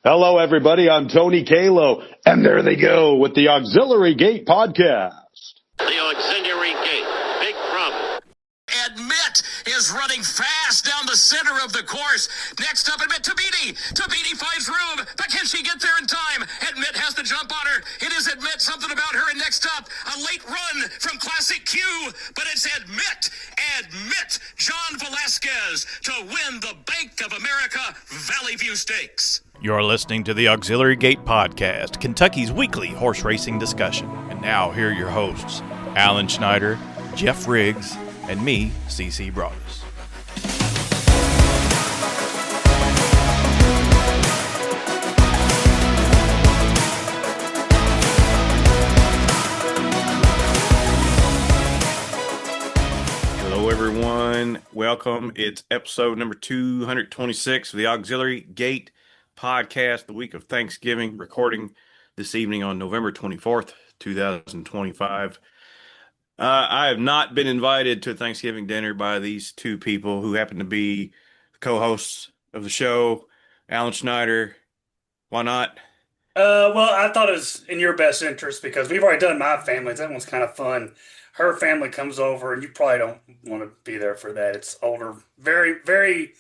Hello, everybody. I'm Tony Kalo, and there they go with the Auxiliary Gate podcast. The Auxiliary Gate. Big problem. Admit is running fast down the center of the course. Next up, Admit Tabiti. Tabiti finds room, but can she get there in time? Admit has to jump on her. It is Admit, something about her. And next up, a late run from Classic Q, but it's Admit, John Velasquez to win the Bank of America Valley View Stakes. You're listening to the Auxiliary Gate Podcast, Kentucky's weekly horse racing discussion. And now, here are your hosts, Alan Schneider, Geoff Riggs, and me, C.C. Broaddus. Hello, everyone. Welcome. It's episode number 226 of the Auxiliary Gate Podcast, the week of Thanksgiving, recording this evening on November 24th, 2025. I have not been invited to a Thanksgiving dinner by these two people who happen to be co-hosts of the show. Alan Schneider, why not? Well, I thought it was in your best interest because we've already done my family's. That one's kind of fun. Her family comes over, and you probably don't want to be there for that. It's older, very, very,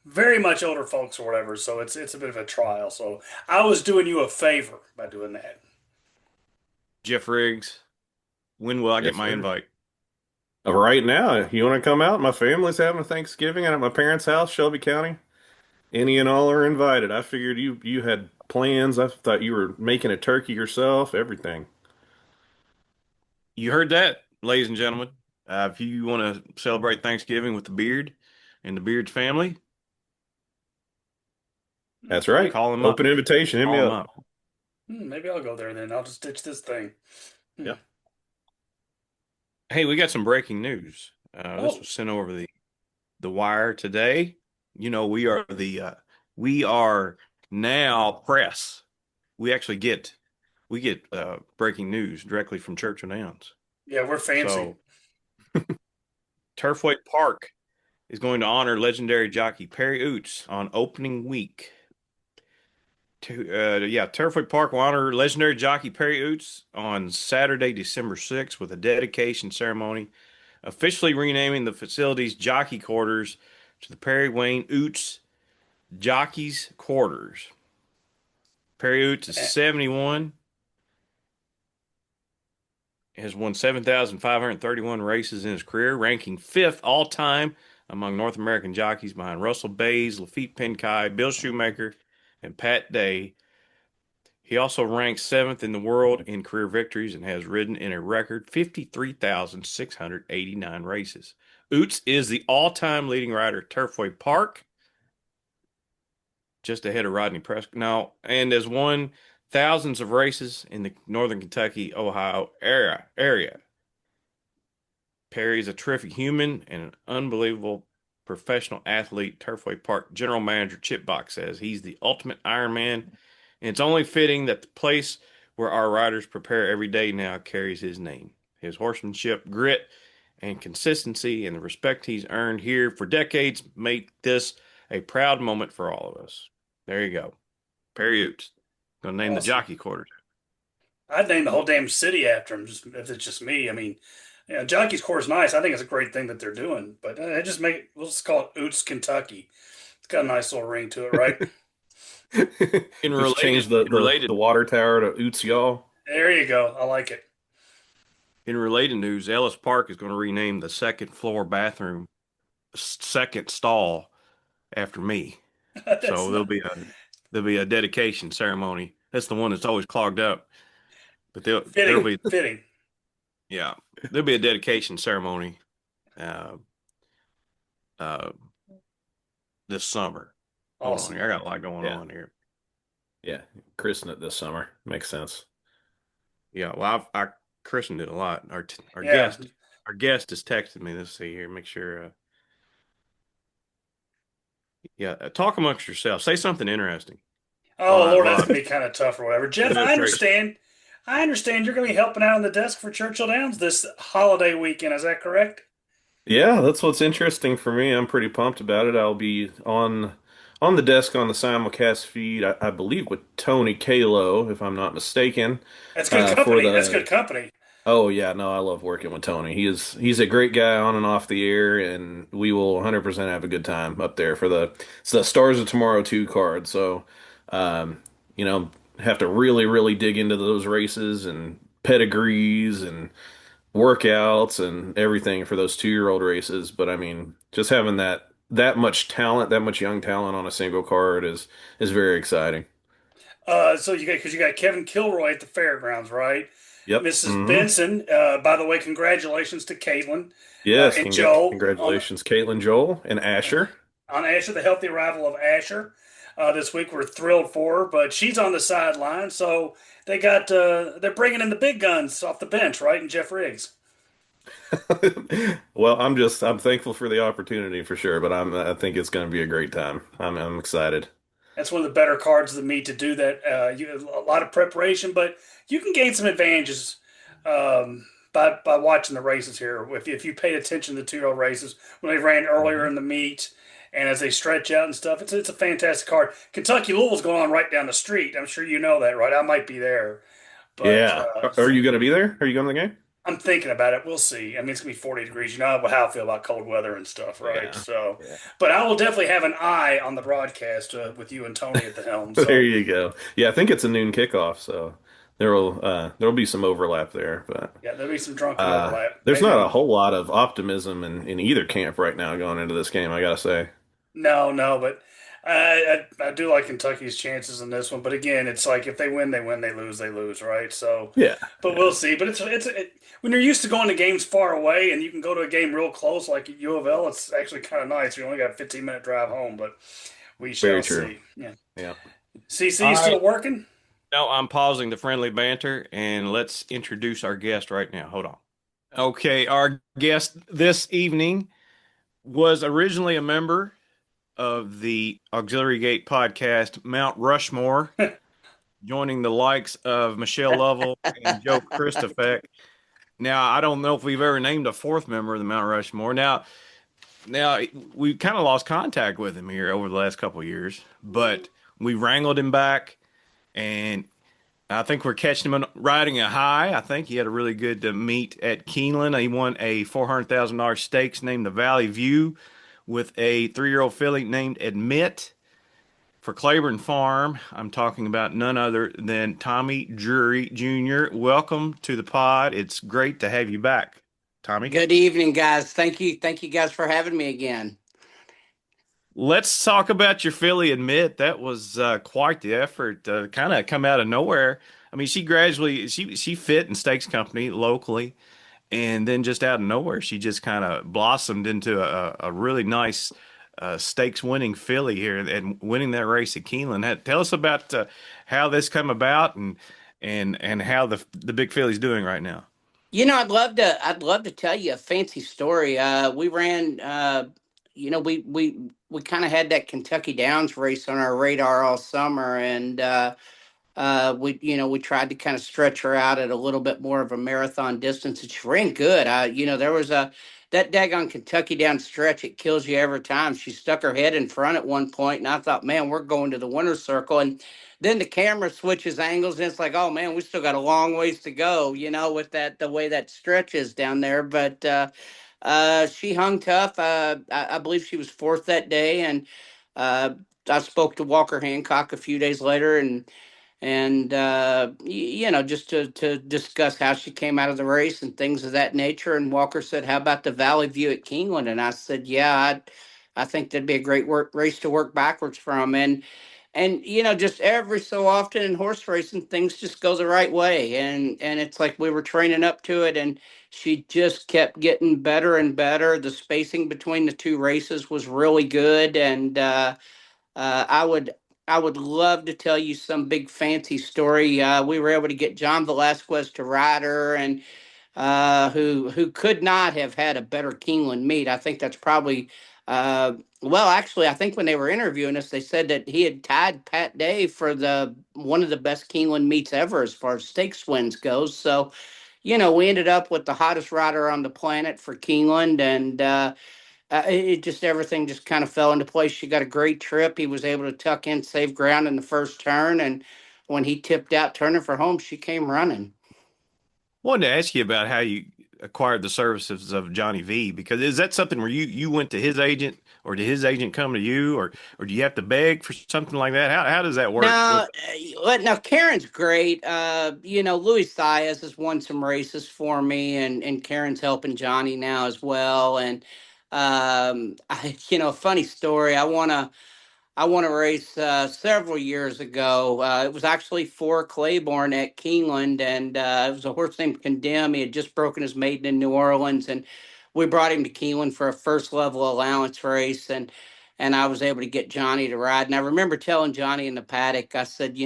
very much older folks or whatever. So it's a bit of a trial. So I was doing you a favor by doing that. Geoff Riggs, when will I get my invite? Right now, you want to come out? My family's having a Thanksgiving at my parents' house, Shelby County. Any and all are invited. I figured you had plans. I thought you were making a turkey yourself, everything. You heard that, ladies and gentlemen. If you want to celebrate Thanksgiving with the Beard and the Beard's family, that's right. Call them Open up. invitation. Hit me up. Maybe I'll go there then. I'll just ditch this thing. Yeah. Hey, we got some breaking news. This was sent over the wire today. You know, we are now press. We actually get breaking news directly from Churchill Downs. Yeah, we're fancy. So, Turfway Park is going to honor legendary jockey Perry Oots on opening week. Turfway Park will honor legendary jockey Perry Oots on Saturday, December 6th with a dedication ceremony, officially renaming the facility's jockey quarters to the Perry Wayne Oots Jockeys Quarters. Perry Oots is 71, has won 7,531 races in his career, ranking 5th all-time among North American jockeys behind Russell Bays, Lafitte Pinkai, Bill Shoemaker, and Pat Day. He also ranks 7th in the world in career victories and has ridden in a record 53,689 races. Oots is the all-time leading rider at Turfway Park, just ahead of Rodney Prescott now, and has won thousands of races in the Northern Kentucky, Ohio area. Perry is a terrific human and an unbelievable professional athlete. Turfway Park general manager Chip Bach says he's the ultimate Ironman, and it's only fitting that the place where our riders prepare every day now carries his name. His horsemanship, grit, and consistency, and the respect he's earned here for decades make this a proud moment for all of us. There you go. Perry Oots. Gonna name the jockey quarters. I'd name the whole damn city after him, just if it's just me. I mean, jockey's course is nice. I think it's a great thing that they're doing, but we'll just call it Oots, Kentucky. It's got a nice little ring to it, right? Change the water tower to Oots, y'all. There you go. I like it. In related news, Ellis Park is going to rename the second floor bathroom second stall after me. So there'll be a dedication ceremony. That's the one that's always clogged up. But there'll be fitting. Yeah, there'll be a dedication ceremony this summer. Awesome. I got a lot going on here. Yeah, christen it this summer. Makes sense. Yeah, well, I christened it a lot. Our guest has texted me. Let's see here. Make sure. Talk amongst yourselves. Say something interesting. Oh, Lord, that's going to be kind of tough or whatever. Geoff, I understand you're going to be helping out on the desk for Churchill Downs this holiday weekend. Is that correct? Yeah, that's what's interesting for me. I'm pretty pumped about it. I'll be on on the desk on the simulcast feed, I believe with Tony Kalo, if I'm not mistaken, That's good for company. That's the. good company. Oh yeah, no, I love working with Tony. He's a great guy on and off the air, and we will 100% have a good time up there for the Stars of Tomorrow 2 card. So, um, you know, have to really dig into those races and pedigrees and workouts and everything for those 2-year-old races. But I mean, just having that much talent, that much young talent on a single card is very exciting. So you got Kevin Kilroy at the fairgrounds, right? Yep. Mrs. Benson. By the way, congratulations to Caitlin Yes, and Joe congratulations, Caitlin, Joel, and Asher. on Asher, the healthy arrival of Asher. This week we're thrilled for her, but she's on the sideline, so they're bringing in the big guns off the bench, right? And Jeff Riggs. Well, I'm thankful for the opportunity for sure, but I think it's going to be a great time. I'm excited. That's one of the better cards of the meet to do that. A lot of preparation, but you can gain some advantages by watching the races here. If you paid attention to the 2-year-old races when they ran earlier Mhm. in the meet, and as they stretch out and stuff, it's a fantastic card. Kentucky Louisville's going on right down the street. I'm sure you know that, right? I might be there, but Yeah. Are you going to be there? Are you going to the game? I'm thinking about it. We'll see. I mean, it's gonna be 40 degrees. You know how I feel about cold weather and stuff, right? Yeah. So, Yeah. but I will definitely have an eye on the broadcast with you and Tony at the helm. There So, you go. Yeah, I think it's a noon kickoff, so there'll be some overlap there, but yeah, there'll be some drunken overlap. there's not a Maybe whole lot of optimism in either camp right now going into this game, I gotta say. no, but I do like Kentucky's chances in this one. But again, it's like if they win, they win. They lose, right? So, Yeah. but we'll see. But when you're used to going to games far away and you can go to a game real close, like at U of L, it's actually kind of nice. You only got a 15-minute drive home, but we shall Very true. see. Yeah. Yeah. CC All still right. working? No, I'm pausing the friendly banter and let's introduce our guest right now. Hold on. Okay, our guest this evening was originally a member of the Auxiliary Gate podcast, Mount Rushmore, joining the likes of Michelle Lovell and Joe Christopher. Now, I don't know if we've ever named a fourth member of the Mount Rushmore. Now we've kind of lost contact with him here over the last couple of years, but we wrangled him back, and I think we're catching him riding a high. I think he had a really good meet at Keeneland. He won a $400,000 stakes named the Valley View with a 3-year-old filly named Admit for Claiborne Farm. I'm talking about none other than Tommy Drury Jr. Welcome to the pod. It's great to have you back, Tommy. Good evening, guys. Thank you guys for having me again. Let's talk about your filly Admit. That was quite the effort. Kind of come out of nowhere. I mean, she fit in stakes company locally, and then just out of nowhere, she just kind of blossomed into a really nice stakes winning filly here and winning that race at Keeneland. Tell us about how this come about and how the big filly's doing right now. You know, I'd love to tell you a fancy story. We ran we kind of had that Kentucky Downs race on our radar all summer, and we tried to kind of stretch her out at a little bit more of a marathon distance, and she ran good. There was that daggone Kentucky Downs stretch. It kills you every time. She stuck her head in front at one point, and I thought, man, we're going to the winner's circle. And then the camera switches angles, and it's like, oh man, we still got a long ways to go. With the way that stretch is down there, but. She hung tough. I believe she was fourth that day, and I spoke to Walker Hancock a few days later, and just to discuss how she came out of the race and things of that nature. And Walker said, "How about the Valley View at Keeneland?" And I said, "Yeah, I think that'd be a great race to work backwards from." And just every so often in horse racing, things just go the right way, and it's like we were training up to it, and she just kept getting better and better. The spacing between the two races was really good, and I would love to tell you some big fancy story. We were able to get John Velasquez to ride her, and who could not have had a better Keeneland meet. I think that's probably actually, I think when they were interviewing us, they said that he had tied Pat Day for the one of the best Keeneland meets ever as far as stakes wins goes. So, we ended up with the hottest rider on the planet for Keeneland, and It just everything just kind of fell into place. She got a great trip. He was able to tuck in, save ground in the first turn, and when he tipped out, turning for home, she came running. Wanted to ask you about how you acquired the services of Johnny V, because is that something where you went to his agent, or did his agent come to you, or do you have to beg for something like that? How does that work with? Now Karen's great. Louis Saez has won some races for me, and Karen's helping Johnny now as well. And funny story. I won a race several years ago. It was actually for Claiborne at Keeneland, and it was a horse named Condemn. He had just broken his maiden in New Orleans, and we brought him to Keeneland for a first level allowance race, and I was able to get Johnny to ride. And I remember telling Johnny in the paddock, I said,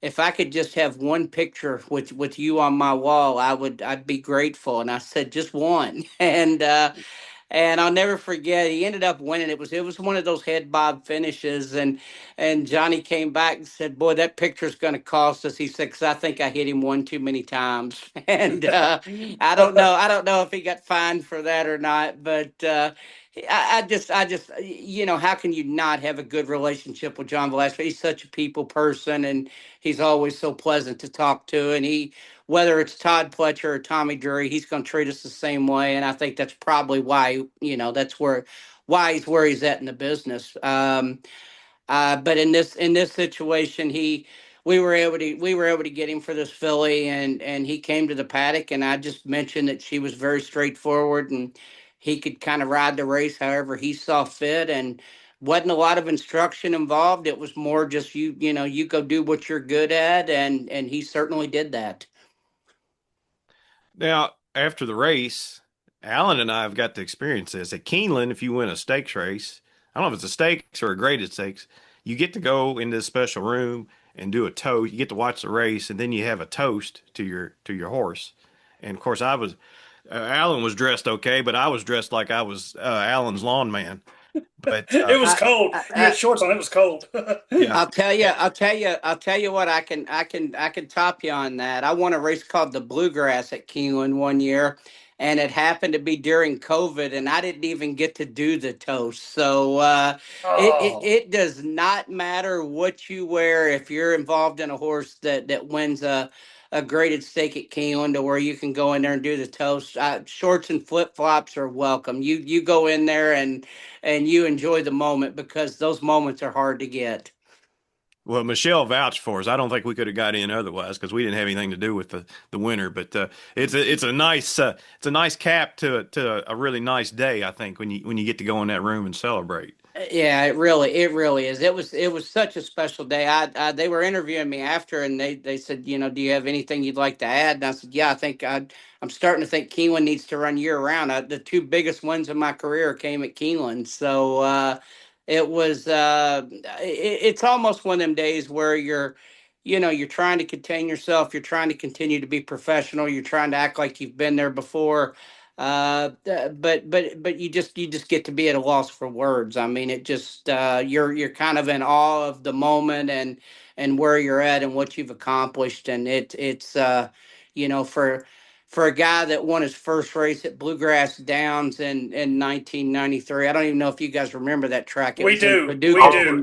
if I could just have one picture with you on my wall, I'd be grateful. And I said, just one. And I'll never forget. He ended up winning. It was one of those head bob finishes, and Johnny came back and said, "Boy, that picture's going to cost us." He said, "'Cause I think I hit him one too many times." And I don't know if he got fined for that or not. But how can you not have a good relationship with John Velasquez? He's such a people person, and he's always so pleasant to talk to. And whether it's Todd Pletcher or Tommy Drury, he's going to treat us the same way. And I think that's probably why, why he's where he's at in the business. But in this situation, we were able to get him for this filly, and he came to the paddock, and I just mentioned that she was very straightforward, and he could kind of ride the race however he saw fit, and wasn't a lot of instruction involved. It was more just you go do what you're good at, and he certainly did that. Now, after the race, Alan and I have got to experience this at Keeneland. If you win a stakes race, I don't know if it's a stakes or a graded stakes, you get to go into this special room and do a toast. You get to watch the race, and then you have a toast to your horse. And of course, Alan was dressed okay, but I was dressed like I was Alan's lawn man. But It was I, cold. You I, had shorts on. It was cold. yeah, I'll tell you what. I can top you on that. I won a race called the Bluegrass at Keeneland one year, and it happened to be during COVID, and I didn't even get to do the toast. So it, it Oh, it does not matter what you wear if you're involved in a horse that wins a graded stake at Keeneland, to where you can go in there and do the toast. Shorts and flip flops are welcome. You go in there and you enjoy the moment, because those moments are hard to get. well, Michelle vouched for us. I don't think we could have got in otherwise because we didn't have anything to do with the winner. But it's a nice cap to a really nice day. I think when you get to go in that room and celebrate. Yeah, it really is. It was such a special day. They were interviewing me after, and they said, do you have anything you'd like to add? And I said, yeah, I'm starting to think Keeneland needs to run year round. The two biggest wins of my career came at Keeneland, so it's almost one of them days where you're trying to contain yourself, you're trying to continue to be professional, you're trying to act like you've been there before. But you just get to be at a loss for words. I mean, it just you're kind of in awe of the moment, and where you're at and what you've accomplished. And it's for a guy that won his first race at Bluegrass Downs in 1993. I don't even know if you guys remember that track. It we was in do. We Paducah, do.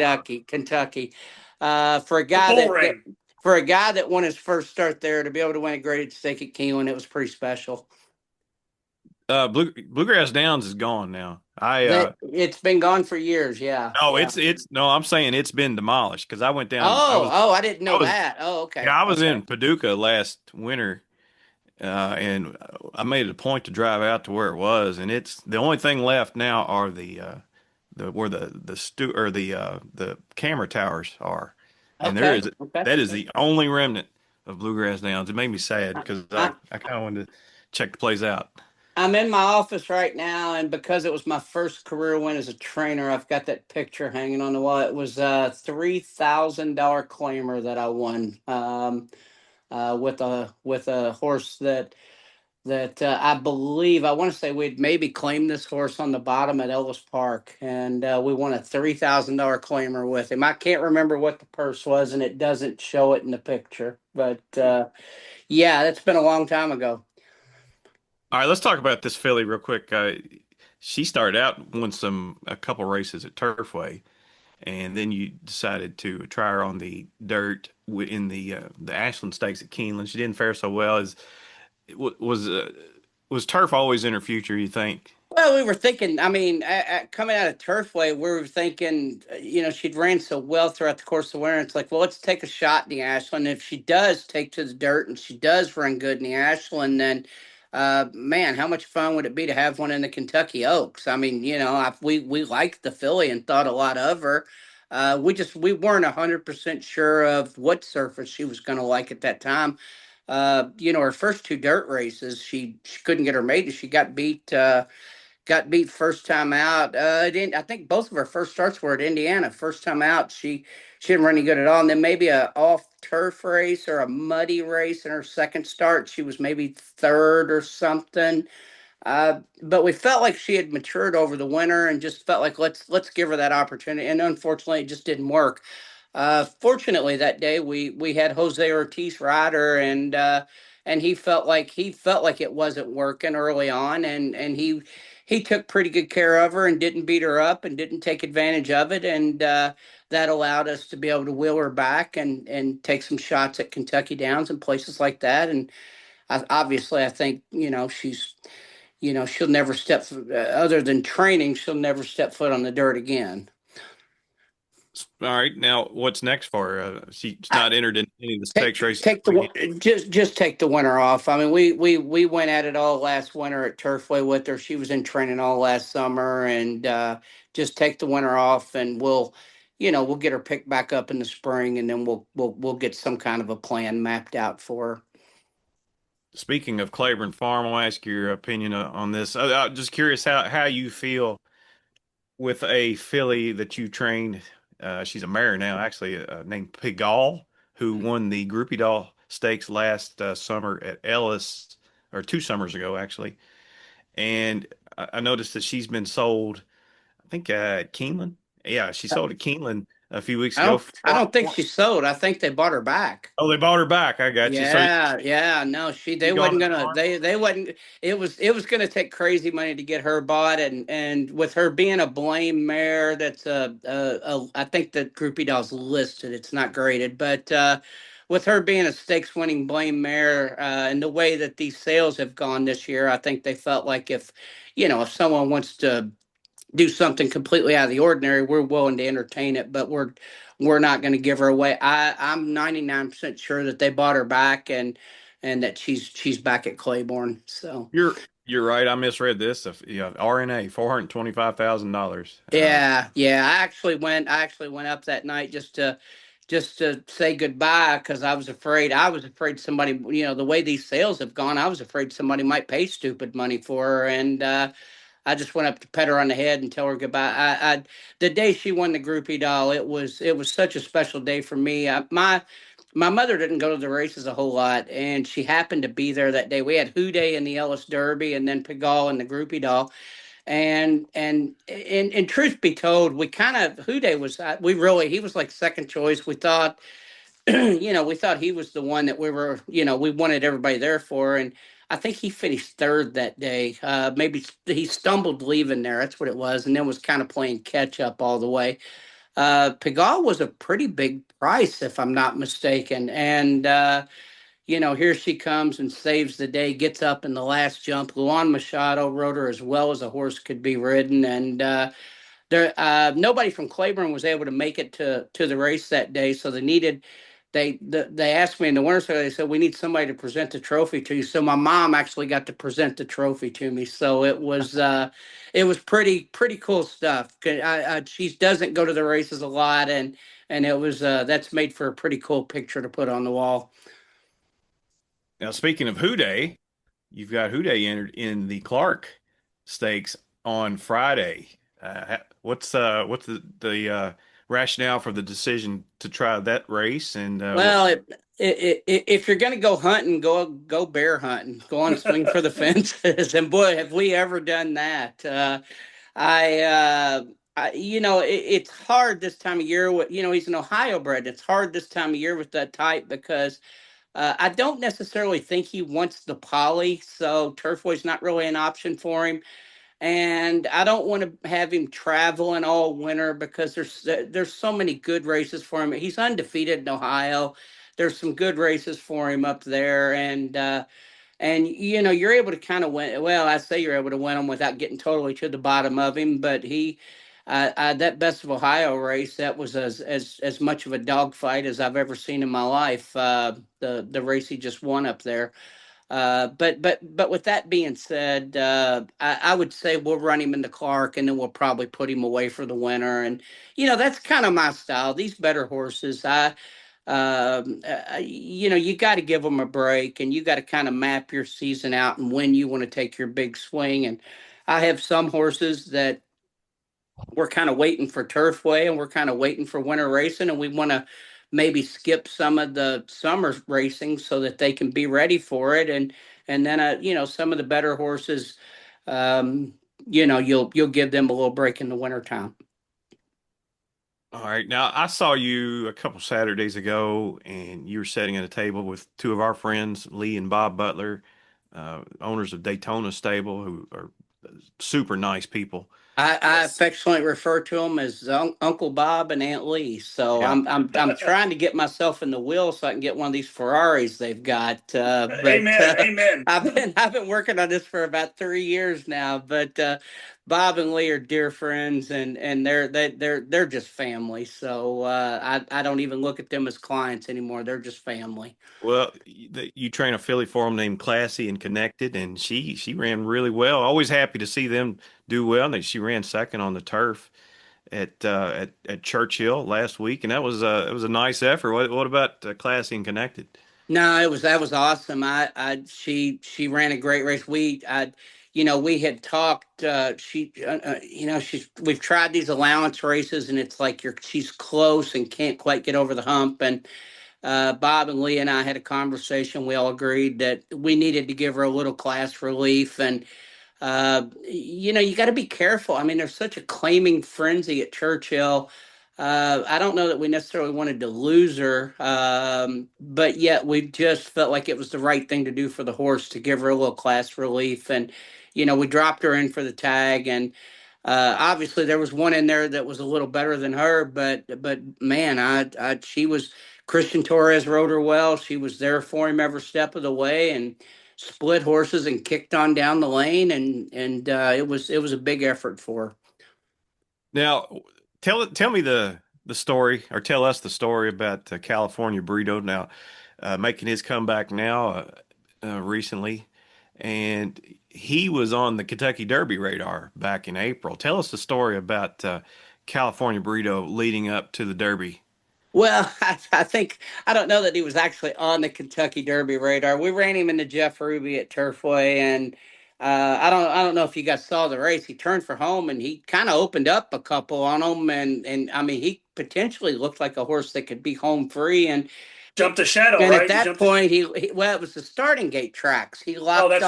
Kentucky. For a The guy bull that ring. for a guy that won his first start there, to be able to win a graded stake at Keeneland, it was pretty special. Bluegrass Downs is gone now. That it's been gone for years. Yeah, No, yeah. it's no, I'm saying it's been demolished because I went down. Oh, I didn't I know was that. Oh, yeah, okay, I was okay. in Paducah last winter, and I made it a point to drive out to where it was, and it's the only thing left now are the where the stu or the camera towers are, and Okay, okay. that is the only remnant of Bluegrass Downs. It made me sad because I, I kind of wanted to check the place out. I'm in my office right now, and because it was my first career win as a trainer, I've got that picture hanging on the wall. It was a $3,000 claimer that I won, with a horse that I believe, I want to say we'd maybe claimed this horse on the bottom at Ellis Park, and we won a $3,000 claimer with him. I can't remember what the purse was, and it doesn't show it in the picture, but yeah, that's been a long time ago. All right, let's talk about this filly real quick. she started out won a couple races at Turfway, and then you decided to try her on the dirt in the Ashland Stakes at Keeneland. She didn't fare so well. Was turf always in her future, you think? Well, we were thinking, I mean, coming out of Turfway, we were thinking, she'd ran so well throughout the course of the winter. It's like, well, let's take a shot in the Ashland. If she does take to the dirt and she does run good in the Ashland, then, man, how much fun would it be to have one in the Kentucky Oaks? I mean, we liked the filly and thought a lot of her. We weren't 100% sure of what surface she was going to like at that time. Her first two dirt races, she couldn't get her maiden. She got beat first time out. I think both of her first starts were at Indiana. First time out, she didn't run any good at all. And then maybe a off turf race or a muddy race in her second start, she was maybe third or something. But we felt like she had matured over the winter and just felt like let's give her that opportunity. And unfortunately, it just didn't work. Fortunately, that day we had Jose Ortiz rider, and he felt like it wasn't working early on, and he took pretty good care of her and didn't beat her up and didn't take advantage of it, and that allowed us to be able to wheel her back and take some shots at Kentucky Downs and places like that. And obviously, I think she'll never other than training, she'll never step foot on the dirt again. All right, now what's next for her? She's I, not entered in any of the stakes races. just take the winter off. I mean, we went at it all last winter at Turfway with her. She was in training all last summer, and just take the winter off, and we'll get her picked back up in the spring, and then we'll get some kind of a plan mapped out for her. Speaking of Claiborne Farm, I'll ask your opinion on this. I'm just curious how you feel with a filly that you trained. She's a mare now, actually, named Pigalle, who won the Groupie Doll Stakes last summer at Ellis, or 2 summers ago, actually. And I noticed that she's been sold, I think, at Keeneland. Yeah, she sold at Keeneland a few weeks ago. I don't think she sold. I think they bought her back. Oh, they bought her back. I got you. So Yeah. No, they wasn't gonna. They wasn't. It was gonna take crazy money to get her bought, and with her being a blame mare, that's I think the Groupie Doll's listed. It's not graded, but with her being a stakes winning blame mare, and the way that these sales have gone this year, I think they felt like if someone wants to do something completely out of the ordinary, we're willing to entertain it, but we're not going to give her away. I'm 99% sure that they bought her back, and that she's back at Claiborne. So you're right. I misread this. RNA $425,000. Yeah. I actually went up that night just to say goodbye, because I was afraid somebody, the way these sales have gone, I was afraid somebody might pay stupid money for her, and I just went up to pet her on the head and tell her goodbye. The day she won the Groupie Doll, it was such a special day for me. My mother didn't go to the races a whole lot, and she happened to be there that day. We had Houday in the Ellis Derby, and then Pigalle in the Groupie Doll. And truth be told, we kind of Houday was he was like second choice. We thought we thought he was the one that we wanted everybody there for. And I think he finished third that day. Maybe he stumbled leaving there. That's what it was. And then was kind of playing catch up all the way. Pigalle was a pretty big price, if I'm not mistaken. And, here she comes and saves the day, gets up in the last jump. Luan Machado rode her as well as a horse could be ridden. And, nobody from Claiborne was able to make it to the race that day. So they asked me in the winter, so they said, we need somebody to present the trophy to you. So my mom actually got to present the trophy to me. So it was pretty cool stuff. She doesn't go to the races a lot, and it was that's made for a pretty cool picture to put on the wall. Now, speaking of Houday, you've got Houday entered in the Clark Stakes on Friday. What's the rationale for the decision to try that race? And well, if you're going to go hunting, go bear hunting, go on swing for the fences, and boy, have we ever done that. It's hard this time of year. He's an Ohio bred. It's hard this time of year with that type, because I don't necessarily think he wants the poly, so Turfway's not really an option for him. and I don't want to have him traveling all winter because there's so many good races for him. He's undefeated in Ohio. There's some good races for him up there, and you're able to kind of win. Well, I say you're able to win him without getting totally to the bottom of him, but that Best of Ohio race, that was as much of a dogfight as I've ever seen in my life. The race he just won up there. But with that being said, I would say we'll run him into Clark, and then we'll probably put him away for the winter. And that's kind of my style. These better horses, you got to give them a break, and you got to kind of map your season out and when you want to take your big swing. And I have some horses that we're kind of waiting for Turfway, and we're kind of waiting for winter racing, and we want to maybe skip some of the summer racing so that they can be ready for it. And then some of the better horses, you'll give them a little break in the wintertime. All right. Now, I saw you a couple Saturdays ago, and you were sitting at a table with two of our friends, Lee and Bob Butler, owners of Daytona Stable, who are super nice people. I affectionately refer to them as Uncle Bob and Aunt Lee. So Yeah. I'm trying to get myself in the wheel so I can get one of these Ferraris they've got. Amen. I've been working on this for about 3 years now. But Bob and Lee are dear friends, and they're just family. So I don't even look at them as clients anymore. They're just family. Well, you train a filly for them named Classy and Connected, and she ran really well. Always happy to see them do well. And she ran second on the turf at Churchill last week, and it was a nice effort. What about Classy and Connected? No, that was awesome. She ran a great race. We had talked. We've tried these allowance races, and it's like she's close and can't quite get over the hump. And Bob and Lee and I had a conversation. We all agreed that we needed to give her a little class relief, and you got to be careful. I mean, there's such a claiming frenzy at Churchill. I don't know that we necessarily wanted to lose her, but yet we just felt like it was the right thing to do for the horse to give her a little class relief. And, we dropped her in for the tag. And obviously there was one in there that was a little better than her, but man, she was, Christian Torres rode her well. She was there for him every step of the way, and split horses and kicked on down the lane, and it was a big effort for her. Now, tell me the story, or tell us the story about California Burrito now making his comeback now recently, and he was on the Kentucky Derby radar back in April. Tell us the story about California Burrito leading up to the Derby. Well, I don't know that he was actually on the Kentucky Derby radar. We ran him into Jeff Ruby at Turfway, and I don't know if you guys saw the race. He turned for home, and he kind of opened up a couple on him, and I mean, he potentially looked like a horse that could be home free, and jumped a shadow. And right? at that point, it was the starting gate tracks. He locked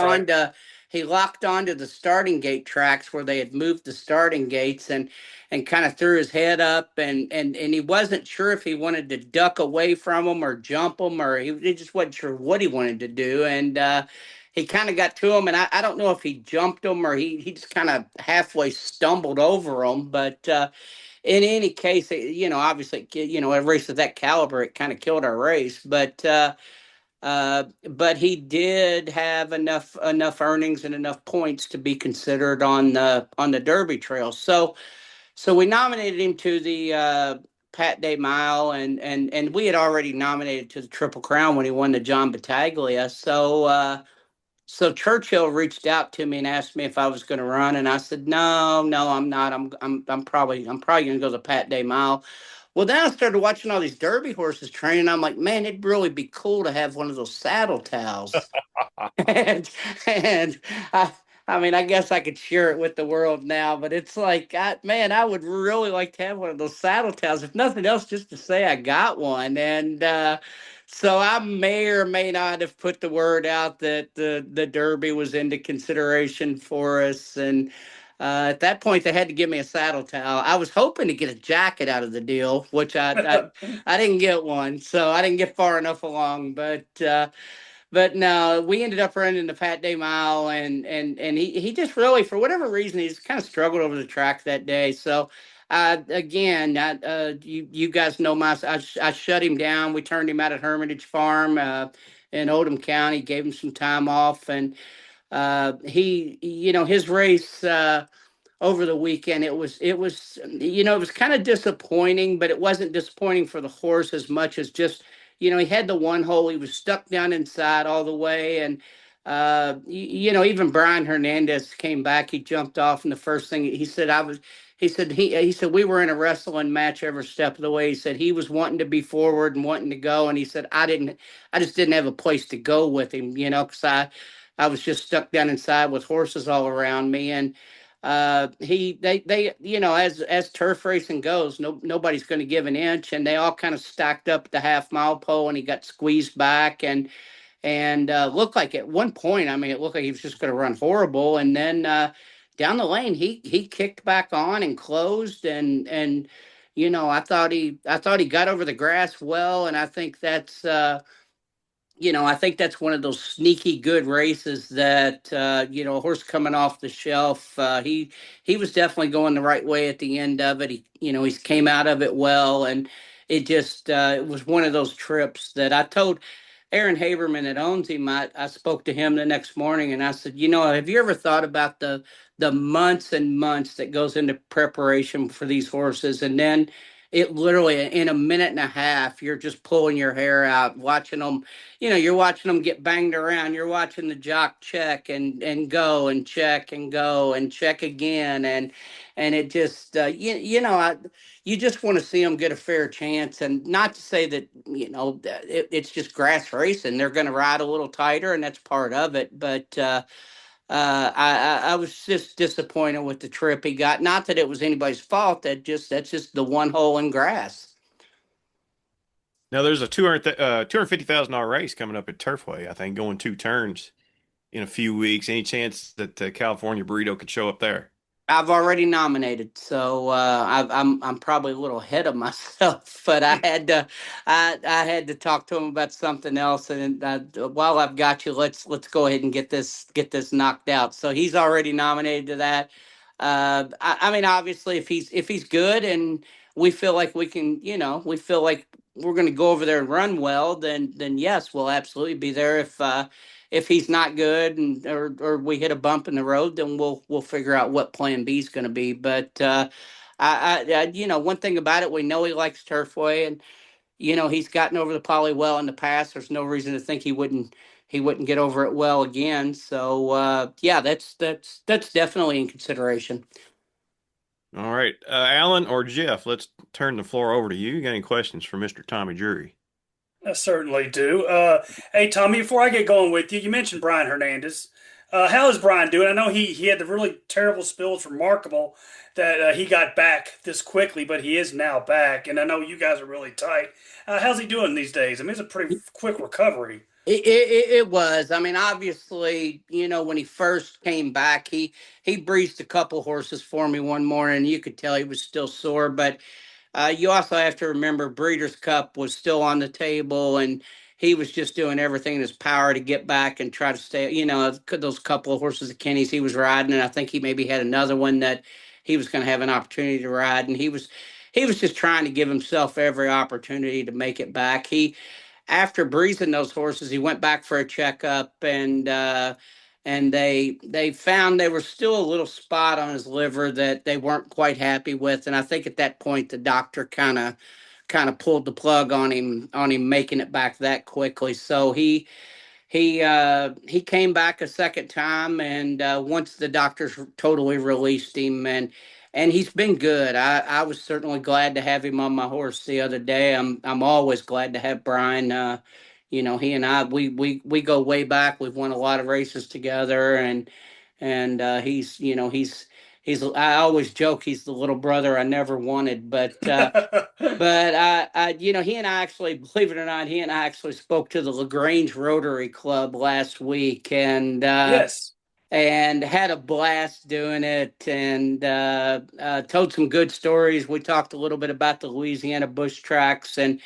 he locked onto the starting gate tracks where they had moved the starting gates, and kind of threw his head up, and he wasn't sure if he wanted to duck away from them or jump them, or he just wasn't sure what he wanted to do. And he kind of got to him, and I don't know if he jumped him or he just kind of halfway stumbled over him, but in any case, obviously, a race of that caliber, it kind of killed our race. But he did have enough earnings and enough points to be considered on the Derby trail. So we nominated him to the Pat Day Mile, and we had already nominated to the Triple Crown when he won the John Battaglia. So Churchill reached out to me and asked me if I was going to run, and I said, no, I'm not. I'm probably going to go the Pat Day Mile. Well, then I started watching all these Derby horses training. I'm like, man, it'd really be cool to have one of those saddle towels. and I mean, I guess I could share it with the world now, but it's like, I would really like to have one of those saddle towels, if nothing else, just to say I got one. And so I may or may not have put the word out that the Derby was into consideration for us. And at that point, they had to give me a saddle towel. I was hoping to get a jacket out of the deal, which I didn't get one, so I didn't get far enough along. but no, we ended up running the Fat Day Mile, and he just really, for whatever reason, he's kind of struggled over the track that day. So again, you guys know I shut him down. We turned him out at Hermitage Farm in Oldham County, gave him some time off, and his race over the weekend, it was kind of disappointing, but it wasn't disappointing for the horse as much as just, he had the one hole, he was stuck down inside all the way. And even Brian Hernandez came back, he jumped off, and the first thing he said, he said we were in a wrestling match every step of the way. He said he was wanting to be forward and wanting to go, and he said I just didn't have a place to go with him, because I was just stuck down inside with horses all around me. And as turf racing goes, nobody's going to give an inch, and they all kind of stacked up at the half-mile pole, and he got squeezed back, and looked like at one point, I mean, it looked like he was just going to run horrible. And then down the lane, he kicked back on and closed, and I thought he got over the grass well. And I think that's one of those sneaky good races that a horse coming off the shelf. He was definitely going the right way at the end of it. He came out of it well, and it was one of those trips that I told Aaron Haberman that owns him. I spoke to him the next morning, and I said, have you ever thought about the months and months that goes into preparation for these horses, and then it literally in a minute and a half, you're just pulling your hair out, watching them. You're watching them get banged around. You're watching the jock check and go and check and go and check again. And it just, you just want to see them get a fair chance. And not to say that, it's just grass racing. They're going to ride a little tighter, and that's part of it. But I was just disappointed with the trip he got. Not that it was anybody's fault. That's just the one hole in grass. Now there's a $250,000 race coming up at Turfway, I think, going 2 turns in a few weeks. Any chance that California Burrito could show up there? I've already nominated, so I'm probably a little ahead of myself. But I had to talk to him about something else. And while I've got you, let's go ahead and get this knocked out. So he's already nominated to that. I mean, obviously, if he's good, and we feel like we feel like we're going to go over there and run well, then yes, we'll absolutely be there. If he's not good, or we hit a bump in the road, then we'll figure out what plan B is going to be. But one thing about it, we know he likes Turfway, and he's gotten over the poly well in the past. There's no reason to think he wouldn't get over it well again. So yeah, that's definitely in consideration. All right, Alan or Jeff, let's turn the floor over to you. You got any questions for Mr. Tommy Drury? I certainly do. Hey, Tommy, before I get going with you, you mentioned Brian Hernandez. How is Brian doing? I know he had the really terrible spill. It's remarkable that he got back this quickly, but he is now back. And I know you guys are really tight. How's he doing these days? I mean, it's a pretty quick recovery. It was. I mean, obviously, when he first came back, he breezed a couple horses for me one morning. You could tell he was still sore, but you also have to remember Breeders' Cup was still on the table, and he was just doing everything in his power to get back and try to stay. Those couple of horses at Kenny's he was riding, and I think he maybe had another one that he was going to have an opportunity to ride, and he was just trying to give himself every opportunity to make it back. After breezing those horses, he went back for a checkup, and they found they were still a little spot on his liver that they weren't quite happy with. And I think at that point the doctor kind of pulled the plug on him making it back that quickly. So he came back a second time, and once the doctors totally released him, and he's been good. I was certainly glad to have him on my horse the other day. I'm always glad to have Brian. He and I we go way back. We've won a lot of races together, and he's I always joke he's the little brother I never wanted, but he and I actually, believe it or not, he and I actually spoke to the LaGrange Rotary Club last week, and Yes. and had a blast doing it, and told some good stories. We talked a little bit about the Louisiana bush tracks and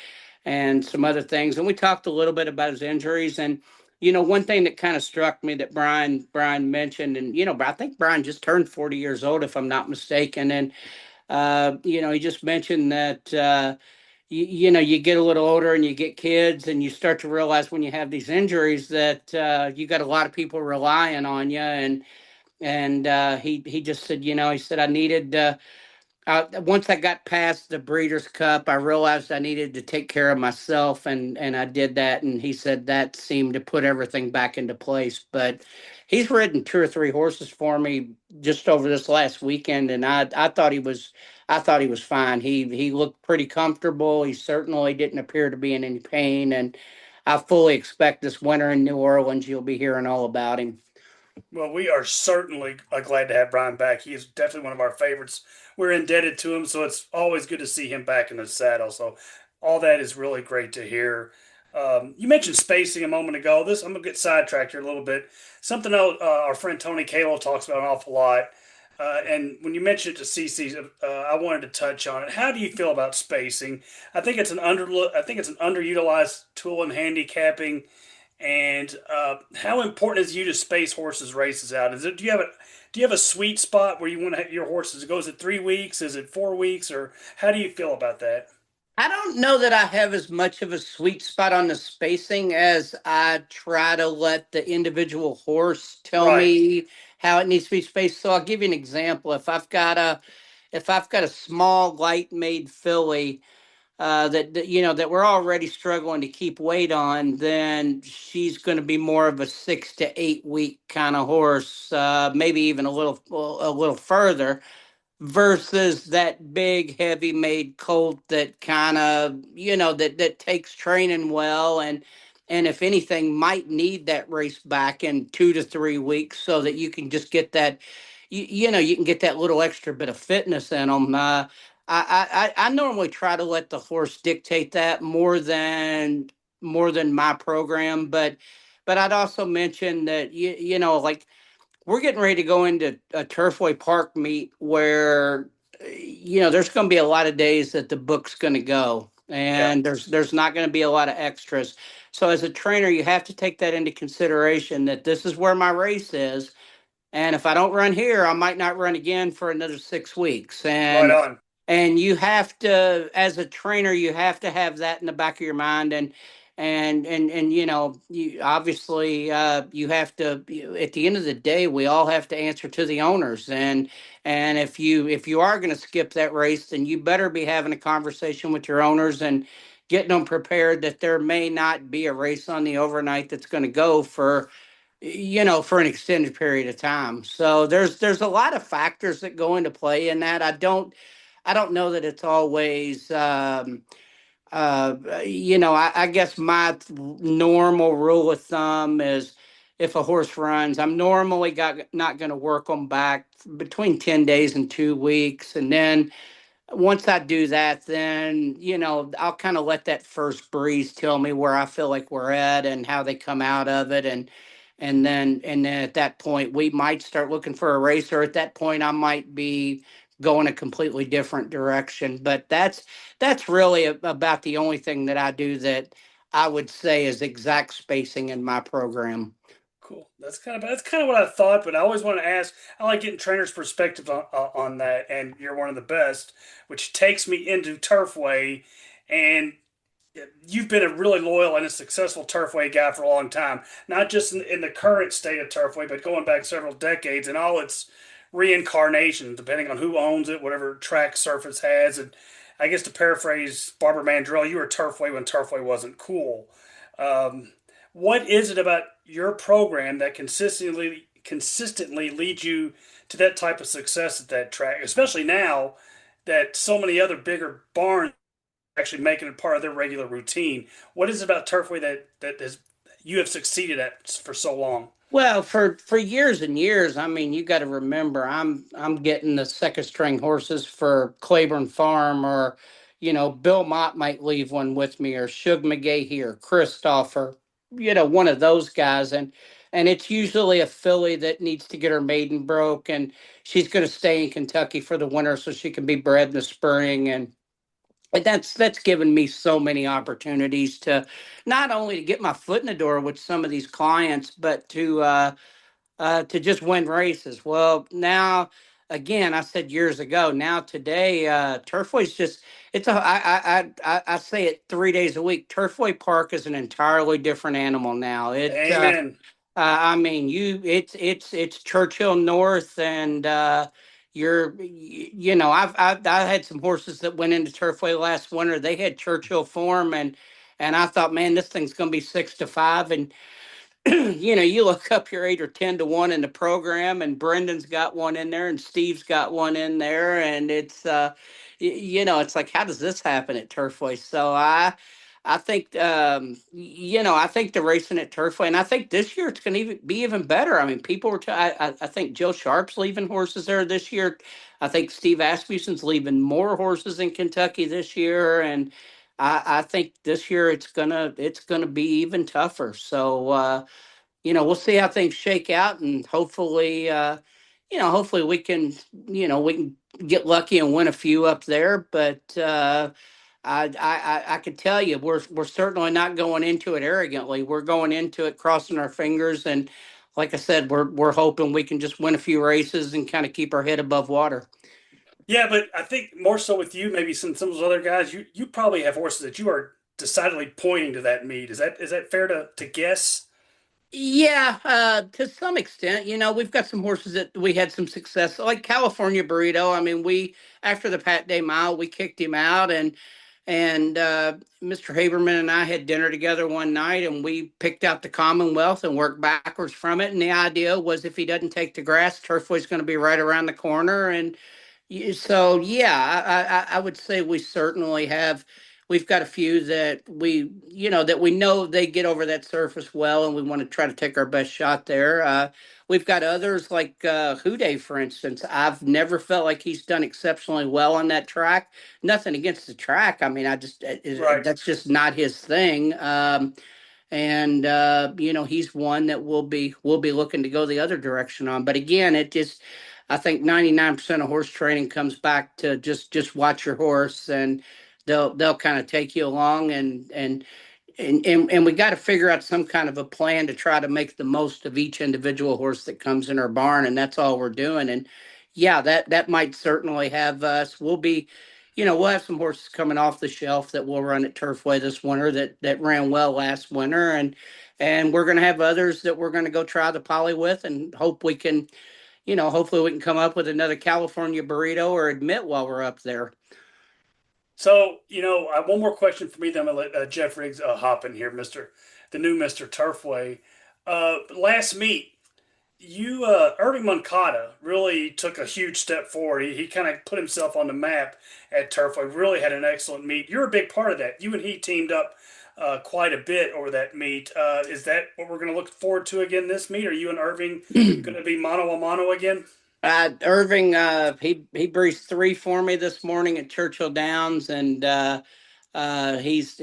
some other things, and we talked a little bit about his injuries. And one thing that kind of struck me that Brian mentioned, and but I think Brian just turned 40 years old, if I'm not mistaken, and he just mentioned that you get a little older and you get kids, and you start to realize when you have these injuries that you got a lot of people relying on you, and he just said, he said I needed. Once I got past the Breeders' Cup, I realized I needed to take care of myself, and I did that. And he said that seemed to put everything back into place. But he's ridden two or three horses for me just over this last weekend, and I thought he was fine. He looked pretty comfortable. He certainly didn't appear to be in any pain, and I fully expect this winter in New Orleans you'll be hearing all about him. Well, we are certainly glad to have Brian back. He is definitely one of our favorites. We're indebted to him, so it's always good to see him back in the saddle. So, all that is really great to hear. You mentioned spacing a moment ago. I'm gonna get sidetracked here a little bit. Something else our friend Tony Kalo talks about an awful lot. And when you mentioned it to CC, I wanted to touch on it. How do you feel about spacing? I think it's an underutilized tool in handicapping. And how important is you to space horses' races out? Do you have a sweet spot where you want to have your horses? Goes it 3 weeks? Is it 4 weeks? Or how do you feel about that? I don't know that I have as much of a sweet spot on the spacing as I try to let the individual horse tell Right. me how it needs to be spaced. So I'll give you an example. If I've got a small light made filly that we're already struggling to keep weight on, then she's going to be more of a 6 to 8 week kind of horse, maybe even a little further versus that big heavy made colt that kind of that takes training well, and if anything might need that race back in 2 to 3 weeks so that you can just get that you can get that little extra bit of fitness in them. I normally try to let the horse dictate that more than my program, but I'd also mention that like we're getting ready to go into a Turfway Park meet where there's going to be a lot of days that the book's going to go, Yeah. and there's not going to be a lot of extras. So as a trainer, you have to take that into consideration that this is where my race is, and if I don't run here, I might not run again for another 6 weeks. Right And on. and you have to, as a trainer, you have to have that in the back of your mind, and you obviously you have to. At the end of the day, we all have to answer to the owners, and if you are going to skip that race, then you better be having a conversation with your owners and getting them prepared that there may not be a race on the overnight that's going to go for an extended period of time. So there's a lot of factors that go into play in that. I don't know that it's always I guess my normal rule of thumb is if a horse runs, I'm normally not going to work them back between 10 days and 2 weeks, and then once I do that, then I'll kind of let that first breeze tell me where I feel like we're at and how they come out of it, and then at that point we might start looking for a race, or at that point I might be going a completely different direction. But that's really about the only thing that I do that I would say is exact spacing in my program. Cool. That's kind of what I thought, but I always want to ask. I like getting trainers' perspective on that, and you're one of the best, which takes me into Turfway, and you've been a really loyal and a successful Turfway guy for a long time, not just in the current state of Turfway, but going back several decades and all its reincarnations, depending on who owns it, whatever track surface has. And I guess to paraphrase Barbara Mandrell, you were Turfway when Turfway wasn't cool. Um, what is it about your program that consistently leads you to that type of success at that track, especially now that so many other bigger barns actually making it part of their regular routine? What is it about Turfway that has you have succeeded at for so long? Well, for years and years, I mean, you got to remember, I'm getting the second string horses for Claiborne Farm, or Bill Mott might leave one with me, or Shug McGahee, or Christoph, or one of those guys, and it's usually a filly that needs to get her maiden broke, and she's going to stay in Kentucky for the winter so she can be bred in the spring, And that's given me so many opportunities to not only to get my foot in the door with some of these clients, but to just win races. Well, now again, I said years ago. Now today, Turfway's just it's a I say it 3 days a week. Turfway Park is an entirely different animal now. Amen. I mean, it's Churchill North, and I had some horses that went into Turfway last winter. They had Churchill form, and I thought, man, this thing's going to be 6-5, and you look up your 8 or 10 to 1 in the program, and Brendan's got one in there, and Steve's got one in there, and it's like, how does this happen at Turfway? So I think, I think the racing at Turfway, and I think this year it's going to be even better. I mean, people were, I think Jill Sharp's leaving horses there this year. I think Steve Asmussen's leaving more horses in Kentucky this year, and I think this year it's gonna be even tougher. So we'll see how things shake out, and hopefully we can get lucky and win a few up there. But I can tell you, we're certainly not going into it arrogantly. We're going into it crossing our fingers, and like I said, we're hoping we can just win a few races and kind of keep our head above water. Yeah, but I think more so with you, maybe some of those other guys, you probably have horses that you are decidedly pointing to that meet. Is that fair to guess? Yeah, to some extent, we've got some horses that we had some success, like California Burrito. I mean, we after the Pat Day Mile, we kicked him out, and Mr. Haberman and I had dinner together one night, and we picked out the Commonwealth and worked backwards from it. And the idea was, if he doesn't take the grass, Turfway's going to be right around the corner, and so yeah, I would say we certainly have. We've got a few that we know they get over that surface well, and we want to try to take our best shot there. We've got others like Houday, for instance. I've never felt like he's done exceptionally well on that track. Nothing against the track. I mean, Right. that's just not his thing. And he's one that we'll be looking to go the other direction on. But again, I think 99% of horse training comes back to just watch your horse, and they'll kind of take you along, and we got to figure out some kind of a plan to try to make the most of each individual horse that comes in our barn, and that's all we're doing. And yeah, that might certainly have us. We'll have some horses coming off the shelf that we'll run at Turfway this winter that ran well last winter, and we're going to have others that we're going to go try the poly with, and hopefully we can come up with another California Burrito or admit while we're up there. So, one more question for me, then I'm gonna let Jeff Riggs hop in here, the new Mister Turfway. Last meet, Irving Moncada really took a huge step forward. He kind of put himself on the map at Turfway. Really had an excellent meet. You're a big part of that. You and he teamed up quite a bit over that meet. Is that what we're going to look forward to again this meet? Are you and Irving going to be mano a mano again? Irving, he breezed 3 for me this morning at Churchill Downs, and he's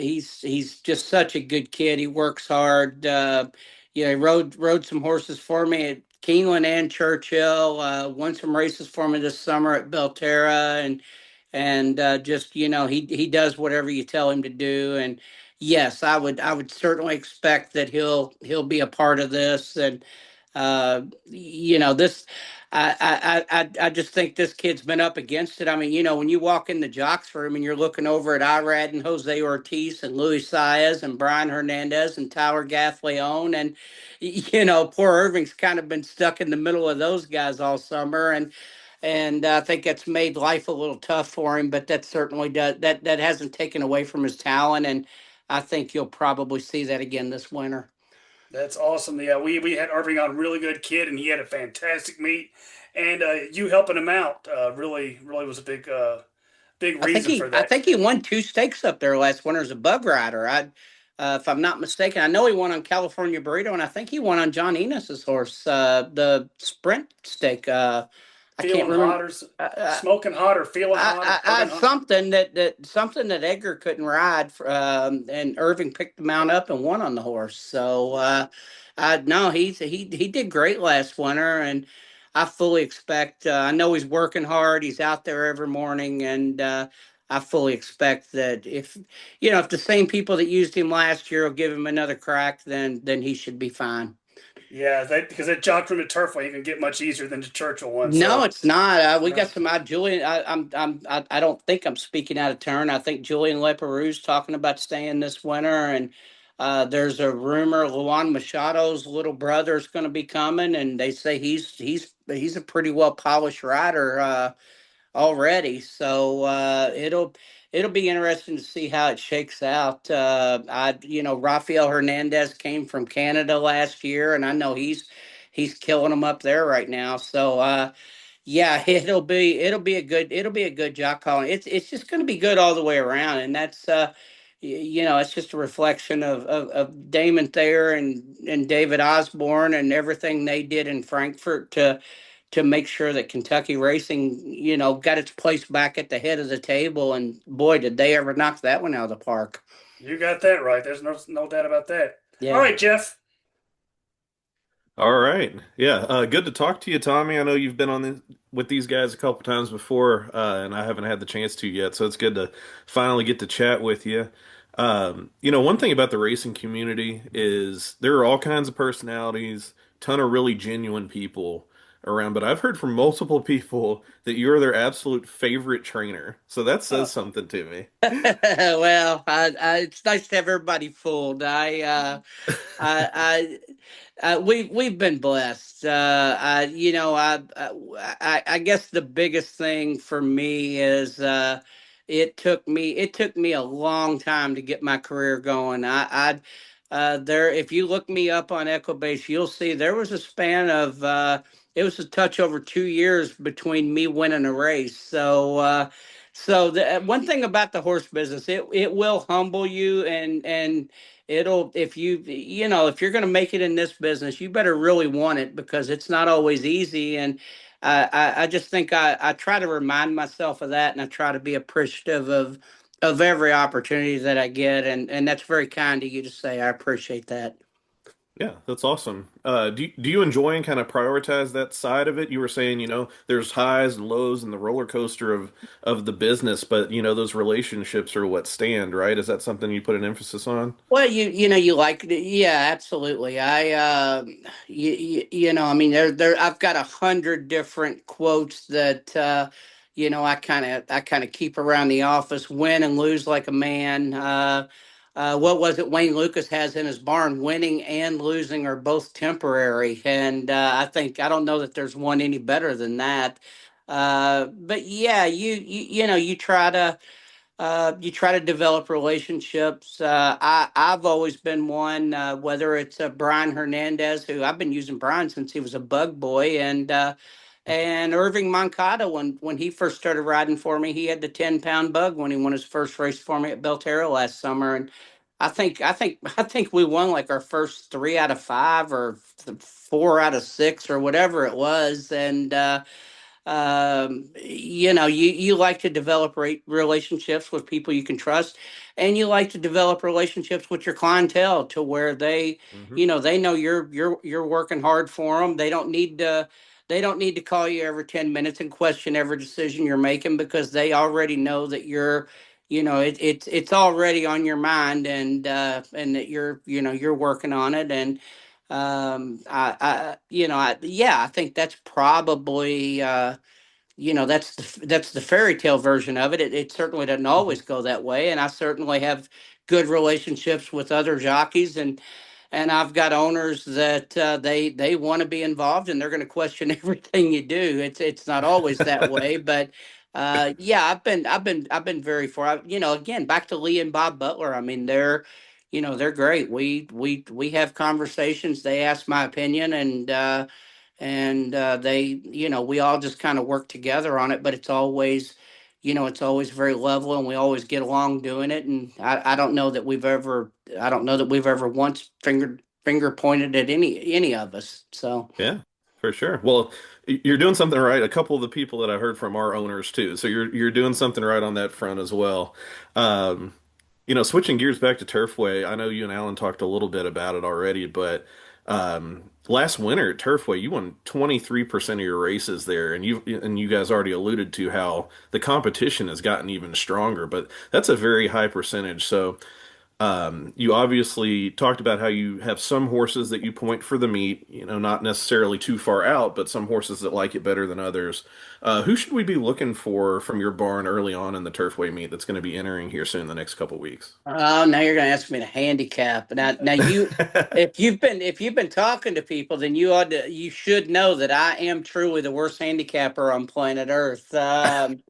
just such a good kid. He works hard. He rode some horses for me at Keeneland and Churchill. Won some races for me this summer at Belterra, and just he does whatever you tell him to do. And yes, I would certainly expect that he'll be a part of this. And this. I just think this kid's been up against it. I mean, when you walk in the jocks room and you're looking over at Irad and Jose Ortiz and Luis Saez and Brian Hernandez and Tyler Gaffleone, and poor Irving's kind of been stuck in the middle of those guys all summer, and I think that's made life a little tough for him. But that certainly that hasn't taken away from his talent, and I think you'll probably see that again this winter. That's awesome. Yeah, we had Irving on, really good kid, and he had a fantastic meet. And you helping him out really was a big I think reason he for I that. think he won 2 stakes up there last winter as a bug rider. If I'm not mistaken, I know he won on California Burrito, and I think he won on John Enos's horse, the Sprint stake. I can't Feeling remember. hot or smoking hot or feeling hot or hugging hot. Something that Edgar couldn't ride, and Irving picked the mount up and won on the horse. So no, he did great last winter, and I fully expect. I know he's working hard. He's out there every morning, and I fully expect that if the same people that used him last year will give him another crack, then he should be fine. Yeah, because that jog from the Turfway even get much easier than the Churchill one. No, So it's not. We got no, some Julian. I don't think I'm speaking out of turn. I think Julian Leperoux's talking about staying this winter, and there's a rumor Luan Machado's little brother is going to be coming, and they say he's a pretty well polished rider already. So it'll be interesting to see how it shakes out. Rafael Hernandez came from Canada last year, and I know he's killing them up there right now. So. Yeah, it'll be a good jock calling. It's just going to be good all the way around, and that's it's just a reflection of Damon Thayer and David Osborne and everything they did in Frankfurt to make sure that Kentucky racing got its place back at the head of the table. And boy, did they ever knock that one out of the park. you got that right. There's no doubt about that. All Yeah. right, Geoff. All right. Yeah. Good to talk to you, Tommy. I know you've been on with these guys a couple times before, and I haven't had the chance to yet. So it's good to finally get to chat with you. One thing about the racing community is there are all kinds of personalities, ton of really genuine people around. But I've heard from multiple people that you're their absolute favorite trainer. So that says something to me. Well, it's nice to have everybody fooled. I we've been blessed. I guess the biggest thing for me is it took me a long time to get my career going. There, if you look me up on Equibase, you'll see there was a span of it was a touch over 2 years between me winning a race. So the one thing about the horse business, it will humble you, and it'll if you're going to make it in this business, you better really want it, because it's not always easy. And I just think I try to remind myself of that, and I try to be appreciative of every opportunity that I get, and that's very kind of you to say. I appreciate that. Yeah, that's awesome. Do you enjoy and kind of prioritize that side of it? You were saying, there's highs and lows and the roller coaster of the business, but those relationships are what stand, right? Is that something you put an emphasis on? Well, you like it. Yeah, absolutely. I mean, I've got 100 different quotes that, I kind of keep around the office: win and lose like a man. What was it Wayne Lucas has in his barn? Winning and losing are both temporary. And I don't know that there's one any better than that. But yeah, you try to develop relationships. I've always been one, whether it's Brian Hernandez, who I've been using Brian since he was a bug boy, and Irving Moncada, when he first started riding for me, he had the 10-pound bug when he won his first race for me at Belterra last summer. And I think we won like our first 3 out of 5 or 4 out of 6 or whatever it was. And you like to develop relationships with people you can trust, and you like to develop relationships with your clientele to where Hmm. they know you're working hard for them. They don't need to call you every 10 minutes and question every decision you're making, because they already know that it's already on your mind, and that you're working on it. And yeah, I think that's probably that's the fairy tale version of it. It certainly doesn't always go that way, and I certainly have good relationships with other jockeys, and I've got owners that they want to be involved, and they're going to question everything you do. It's not always that way, but yeah, I've been very for again, back to Lee and Bob Butler. I mean, they're great. We have conversations. They ask my opinion, and we all just kind of work together on it. But it's always very level, and we always get along doing it. And I don't know that we've ever once finger pointed at any of us. So Yeah, for sure. Well, you're doing something right. A couple of the people that I heard from are owners too, so you're doing something right on that front as well. Um, switching gears back to Turfway, I know you and Alan talked a little bit about it already, but last winter at Turfway, you won 23% of your races there, and you guys already alluded to how the competition has gotten even stronger, but that's a very high percentage. So you obviously talked about how you have some horses that you point for the meet, not necessarily too far out, but some horses that like it better than others. Who should we be looking for from your barn early on in the Turfway meet that's going to be entering here soon in the next couple weeks? Oh, now you're going to ask me to handicap. Now if you've been talking to people, then you should know that I am truly the worst handicapper on planet Earth. Um,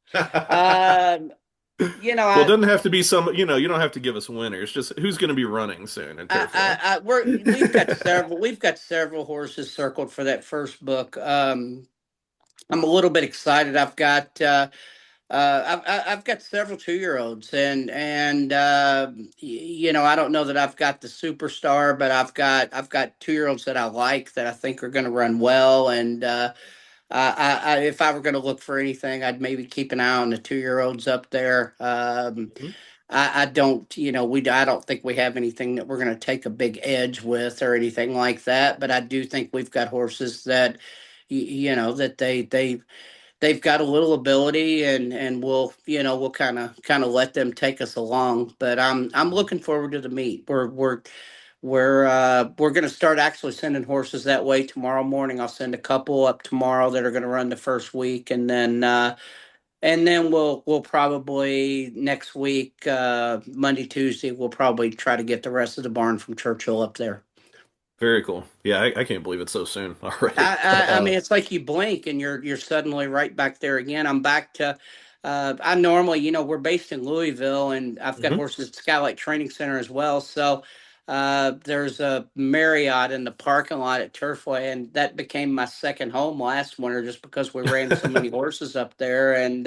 you know, Well, it I, doesn't have to be you don't have to give us winners, just who's going to be running soon in Turfway. we've got several horses circled for that first book. I'm a little bit excited. I've got several 2-year-olds, and I don't know that I've got the superstar, but I've got 2-year-olds that I like that I think are going to run well. And if I were going to look for anything, I'd maybe keep an eye on the 2-year-olds up there. Mhm. I don't, I don't think we have anything that we're going to take a big edge with or anything like that. But I do think we've got horses that, that they've got a little ability, and we'll kind of let them take us along. But I'm looking forward to the meet. We're going to start actually sending horses that way tomorrow morning. I'll send a couple up tomorrow that are going to run the first week, and then we'll probably next week, Monday, Tuesday, we'll probably try to get the rest of the barn from Churchill up there. Very cool. Yeah, I can't believe it's so soon already. I mean, it's like you blink and you're suddenly right back there again. I'm back to. I normally, we're based in Louisville, and I've got Mhm. horses at Skylight Training Center as well. So there's a Marriott in the parking lot at Turfway, and that became my second home last winter just because we ran so many horses up there. And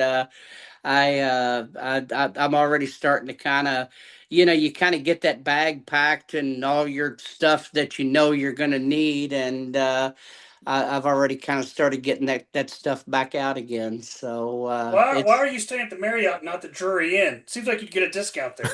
I'm already starting to kind of, you kind of get that bag packed and all your stuff that you're going to need, and I've already kind of started getting that stuff back out again. So Why it's are you staying at the Marriott, not the Drury Inn? Seems like you'd get a discount there.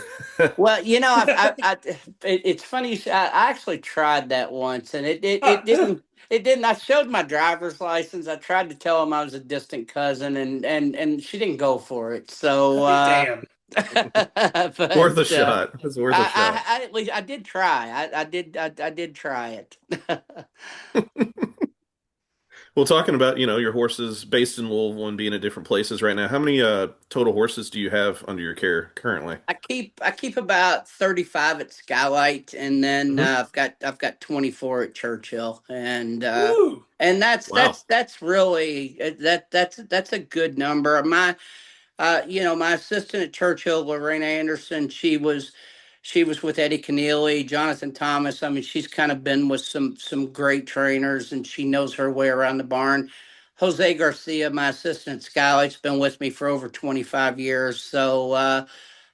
well, it's funny. I actually tried that once, and it Huh. didn't. It didn't. I showed my driver's license. I tried to tell him I was a distant cousin, and she didn't go for it. So, I'll be damned. Worth a but shot. It's worth a shot. I at least I did try. I did try it. Well, talking about, your horses based in Louisville and being at different places right now, how many total horses do you have under your care currently? I keep about 35 at Skylight, and then Hmm. I've got 24 at Churchill, and Woo! Wow. that's really that's a good number. My assistant at Churchill, Lorraine Anderson, she was with Eddie Keneally, Jonathan Thomas. I mean, she's kind of been with some great trainers, and she knows her way around the barn. Jose Garcia, my assistant at Skylight's been with me for over 25 years. So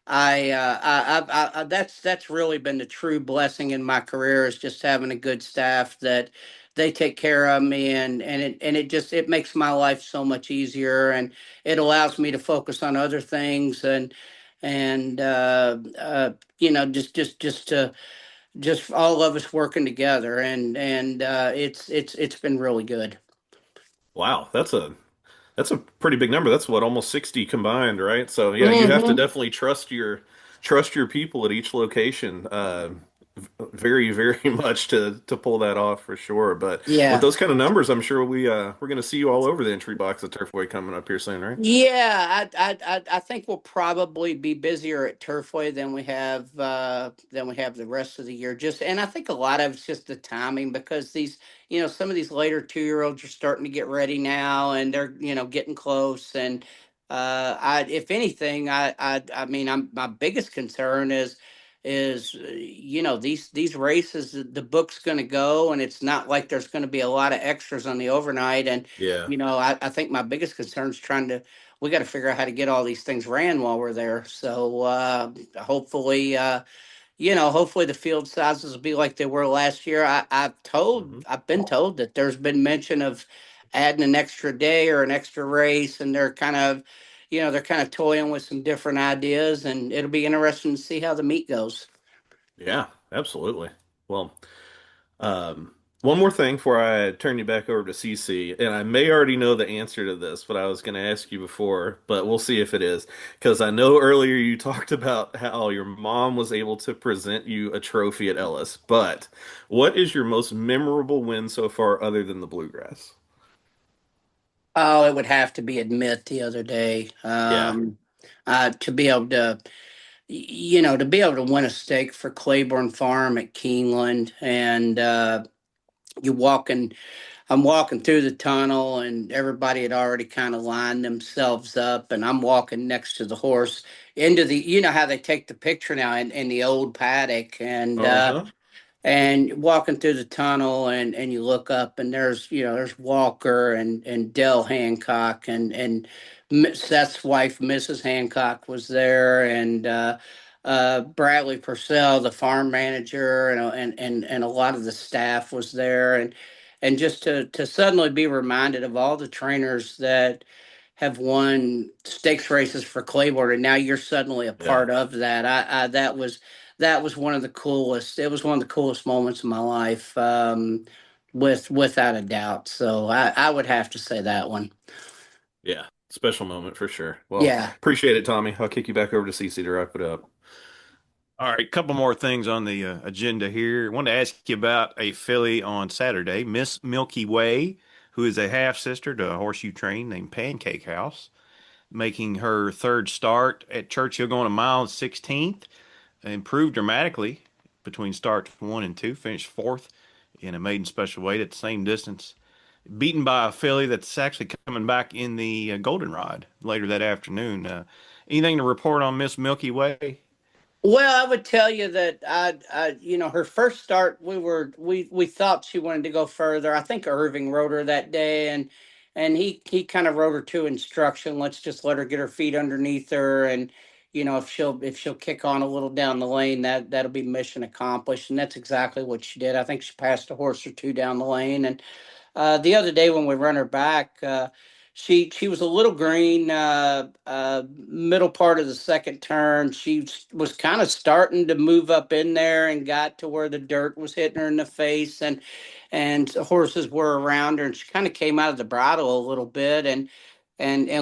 that's really been the true blessing in my career, is just having a good staff that they take care of me, and it makes my life so much easier, and it allows me to focus on other things, and just all of us working together, and it's been really good. Wow. That's a pretty big number. That's what, almost 60 combined, right? So yeah, you have to Hmm. definitely trust your people at each location, very, very much to pull that off for sure. But with Yeah. those kind of numbers, I'm sure we're gonna see you all over the entry box at Turfway coming up here soon, right? Yeah, I think we'll probably be busier at Turfway than we have the rest of the year. And I think a lot of it's just the timing, because some of these later 2-year-olds are starting to get ready now, and they're getting close. And if anything, I mean, my biggest concern is these races, the book's going to go, and it's not like there's going to be a lot of extras on the overnight. And Yeah. I think my biggest concern is we got to figure out how to get all these things ran while we're there. So hopefully the field sizes will be like they were last year. Hmm. I've been told that there's been mention of adding an extra day or an extra race, and they're kind of toying with some different ideas, and it'll be interesting to see how the meet goes. Yeah, absolutely. Well, One more thing before I turn you back over to CC, and I may already know the answer to this, but I was going to ask you before, but we'll see if it is. Because I know earlier you talked about how your mom was able to present you a trophy at Ellis, but what is your most memorable win so far other than the Bluegrass? Oh, it would have to be Admit the other day. Yeah. To be able to, to be able to win a stake for Claiborne Farm at Keeneland, and you walking, I'm walking through the tunnel, and everybody had already kind of lined themselves up, and I'm walking next to the horse into the, how they take the picture now in the old paddock, Uh-huh. and walking through the tunnel, and you look up, and there's Walker and Dell Hancock, and Seth's wife Mrs. Hancock was there, and Bradley Purcell, the farm manager, and a lot of the staff was there, and just to suddenly be reminded of all the trainers that have won stakes races for Claiborne, and now you're suddenly a Yeah. part of that. That was one of the coolest. It was one of the coolest moments of my life, without a doubt. So I would have to say that one. Yeah. Special moment for sure. Well, Yeah. appreciate it, Tommy. I'll kick you back over to CC to wrap it up. All right, a couple more things on the agenda here. I wanted to ask you about a filly on Saturday, Miss Milky Way, who is a half sister to a horse you train named Pancake House, making her third start at Churchill, going a mile and 16th. Improved dramatically between start one and two, finished fourth in a maiden special weight at the same distance. Beaten by a filly that's actually coming back in the Goldenrod later that afternoon. Anything to report on Miss Milky Way? Well, I would tell you that her first start, we thought she wanted to go further. I think Irving rode her that day, and he kind of wrote her to instruction. Let's just let her get her feet underneath her, and if she'll kick on a little down the lane, that'll be mission accomplished. And that's exactly what she did. I think she passed a horse or two down the lane, and the other day when we run her back, she was a little green. Middle part of the second turn, she was kind of starting to move up in there and got to where the dirt was hitting her in the face, and horses were around her, and she kind of came out of the bridle a little bit, and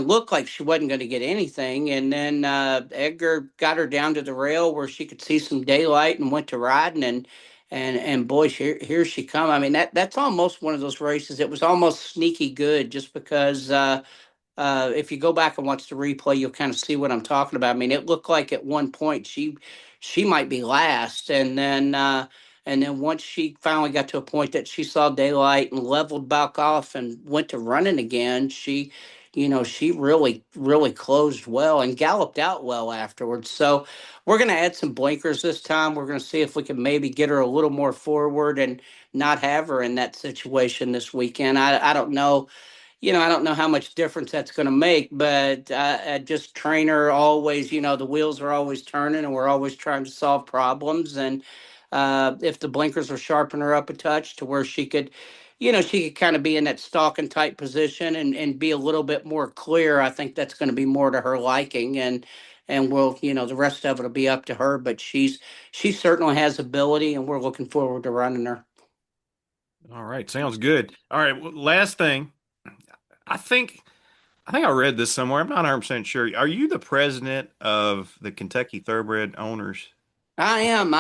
looked like she wasn't going to get anything. And then Edgar got her down to the rail where she could see some daylight and went to riding, and boy, here she come. I mean, that's almost one of those races. It was almost sneaky good, just because if you go back and watch the replay, you'll kind of see what I'm talking about. I mean, it looked like at one point she might be last, and then once she finally got to a point that she saw daylight and leveled back off and went to running again, she really closed well and galloped out well afterwards. So we're going to add some blinkers this time. We're going to see if we can maybe get her a little more forward and not have her in that situation this weekend. I don't know. I don't know how much difference that's going to make, but I just train her always. The wheels are always turning, and we're always trying to solve problems. And if the blinkers will sharpen her up a touch to where she could kind of be in that stalking type position and be a little bit more clear, I think that's going to be more to her liking. And the rest of it will be up to her. But she certainly has ability, and we're looking forward to running her. All right, sounds good. All right, last thing. I think I think I read this somewhere. I'm not 100% sure. Are you the president of the Kentucky Thoroughbred Owners? I am.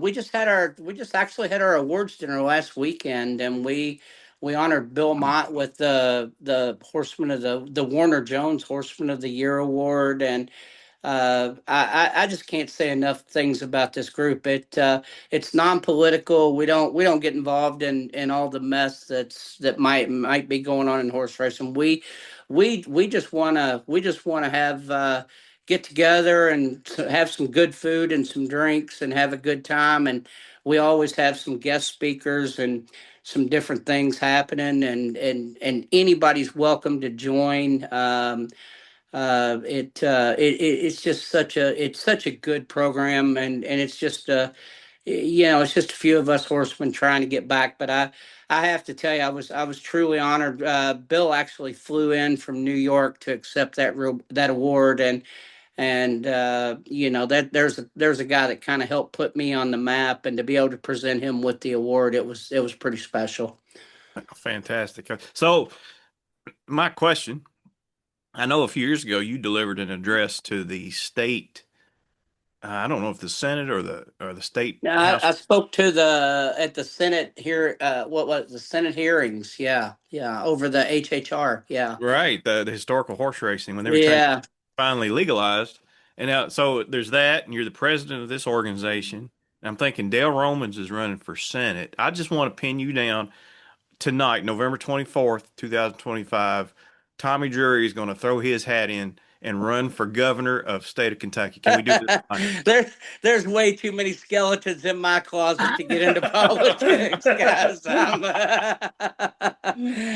We just actually had our awards dinner last weekend, and we honored Bill Mott with the Horseman of the Warner Jones Horseman of the Year award, and I just can't say enough things about this group. It's non-political. We don't get involved in all the mess that might be going on in horse racing. We just wanna have get together and have some good food and some drinks and have a good time. And we always have some guest speakers and some different things happening. And anybody's welcome to join. It's such a good program, and it's just a few of us horsemen trying to get back. But I have to tell you, I was truly honored. Bill actually flew in from New York to accept that award, And there's a guy that kind of helped put me on the map, and to be able to present him with the award, it was pretty special. Fantastic. So, my question, I know a few years ago you delivered an address to the state. I don't know if the Senate or the state Now, House. I spoke to the at the Senate here. What was the Senate hearings? Yeah, yeah, over the HHR. Yeah, Right, the historical horse racing when they were trying to yeah. finally legalized. And now, so there's that, and you're the president of this organization. And I'm thinking Dale Romans is running for Senate. I just want to pin you down tonight, November 24th, 2025. Tommy Drury is going to throw his hat in and run for governor of state of Kentucky. Can we do this tonight? There's way too many skeletons in my closet to get into politics, guys.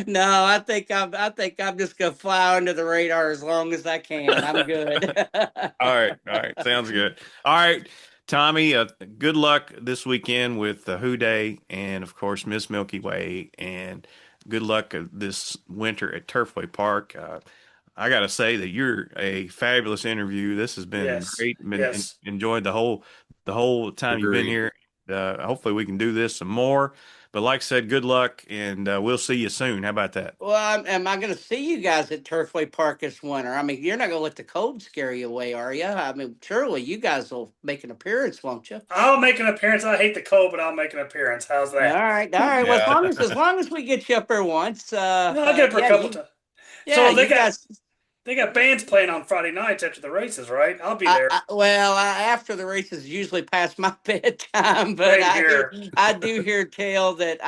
No, I think I'm just gonna fly under the radar as long as I can. I'm good. All right, sounds good. All right, Tommy, good luck this weekend with the Who Day and, of course, Miss Milky Way, and good luck this winter at Turfway Park. I got to say that you're a fabulous interview. This has been Yes. great. Yes. Enjoyed the whole time you've been Agree. here. Hopefully, we can do this some more. But like I said, good luck, and we'll see you soon. How about that? Well, am I going to see you guys at Turfway Park this winter? I mean, you're not going to let the cold scare you away, are you? I mean, surely you guys will make an appearance, won't you? I'll make an appearance. I hate the cold, but I'll make an appearance. How's All that? right, all right. Well, as Yeah. long as we get you up there once, I'll get up for a yeah, couple times. yeah, So you guys. they got bands playing on Friday nights after the races, right? I'll be I, there. I, well, after the races, usually past my bedtime, but Same here. I do hear tell that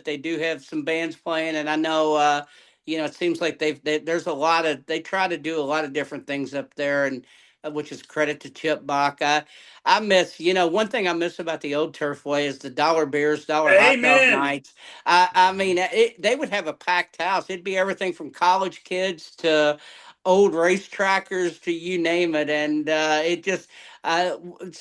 they do have some bands playing, and I know, it seems like there's a lot of they try to do a lot of different things up there, and which is credit to Chip Bach. I miss, one thing I miss about the old Turfway is the dollar beers, dollar hot dog Amen. nights. I mean, they would have a packed house. It'd be everything from college kids to old race trackers to you name it, and it's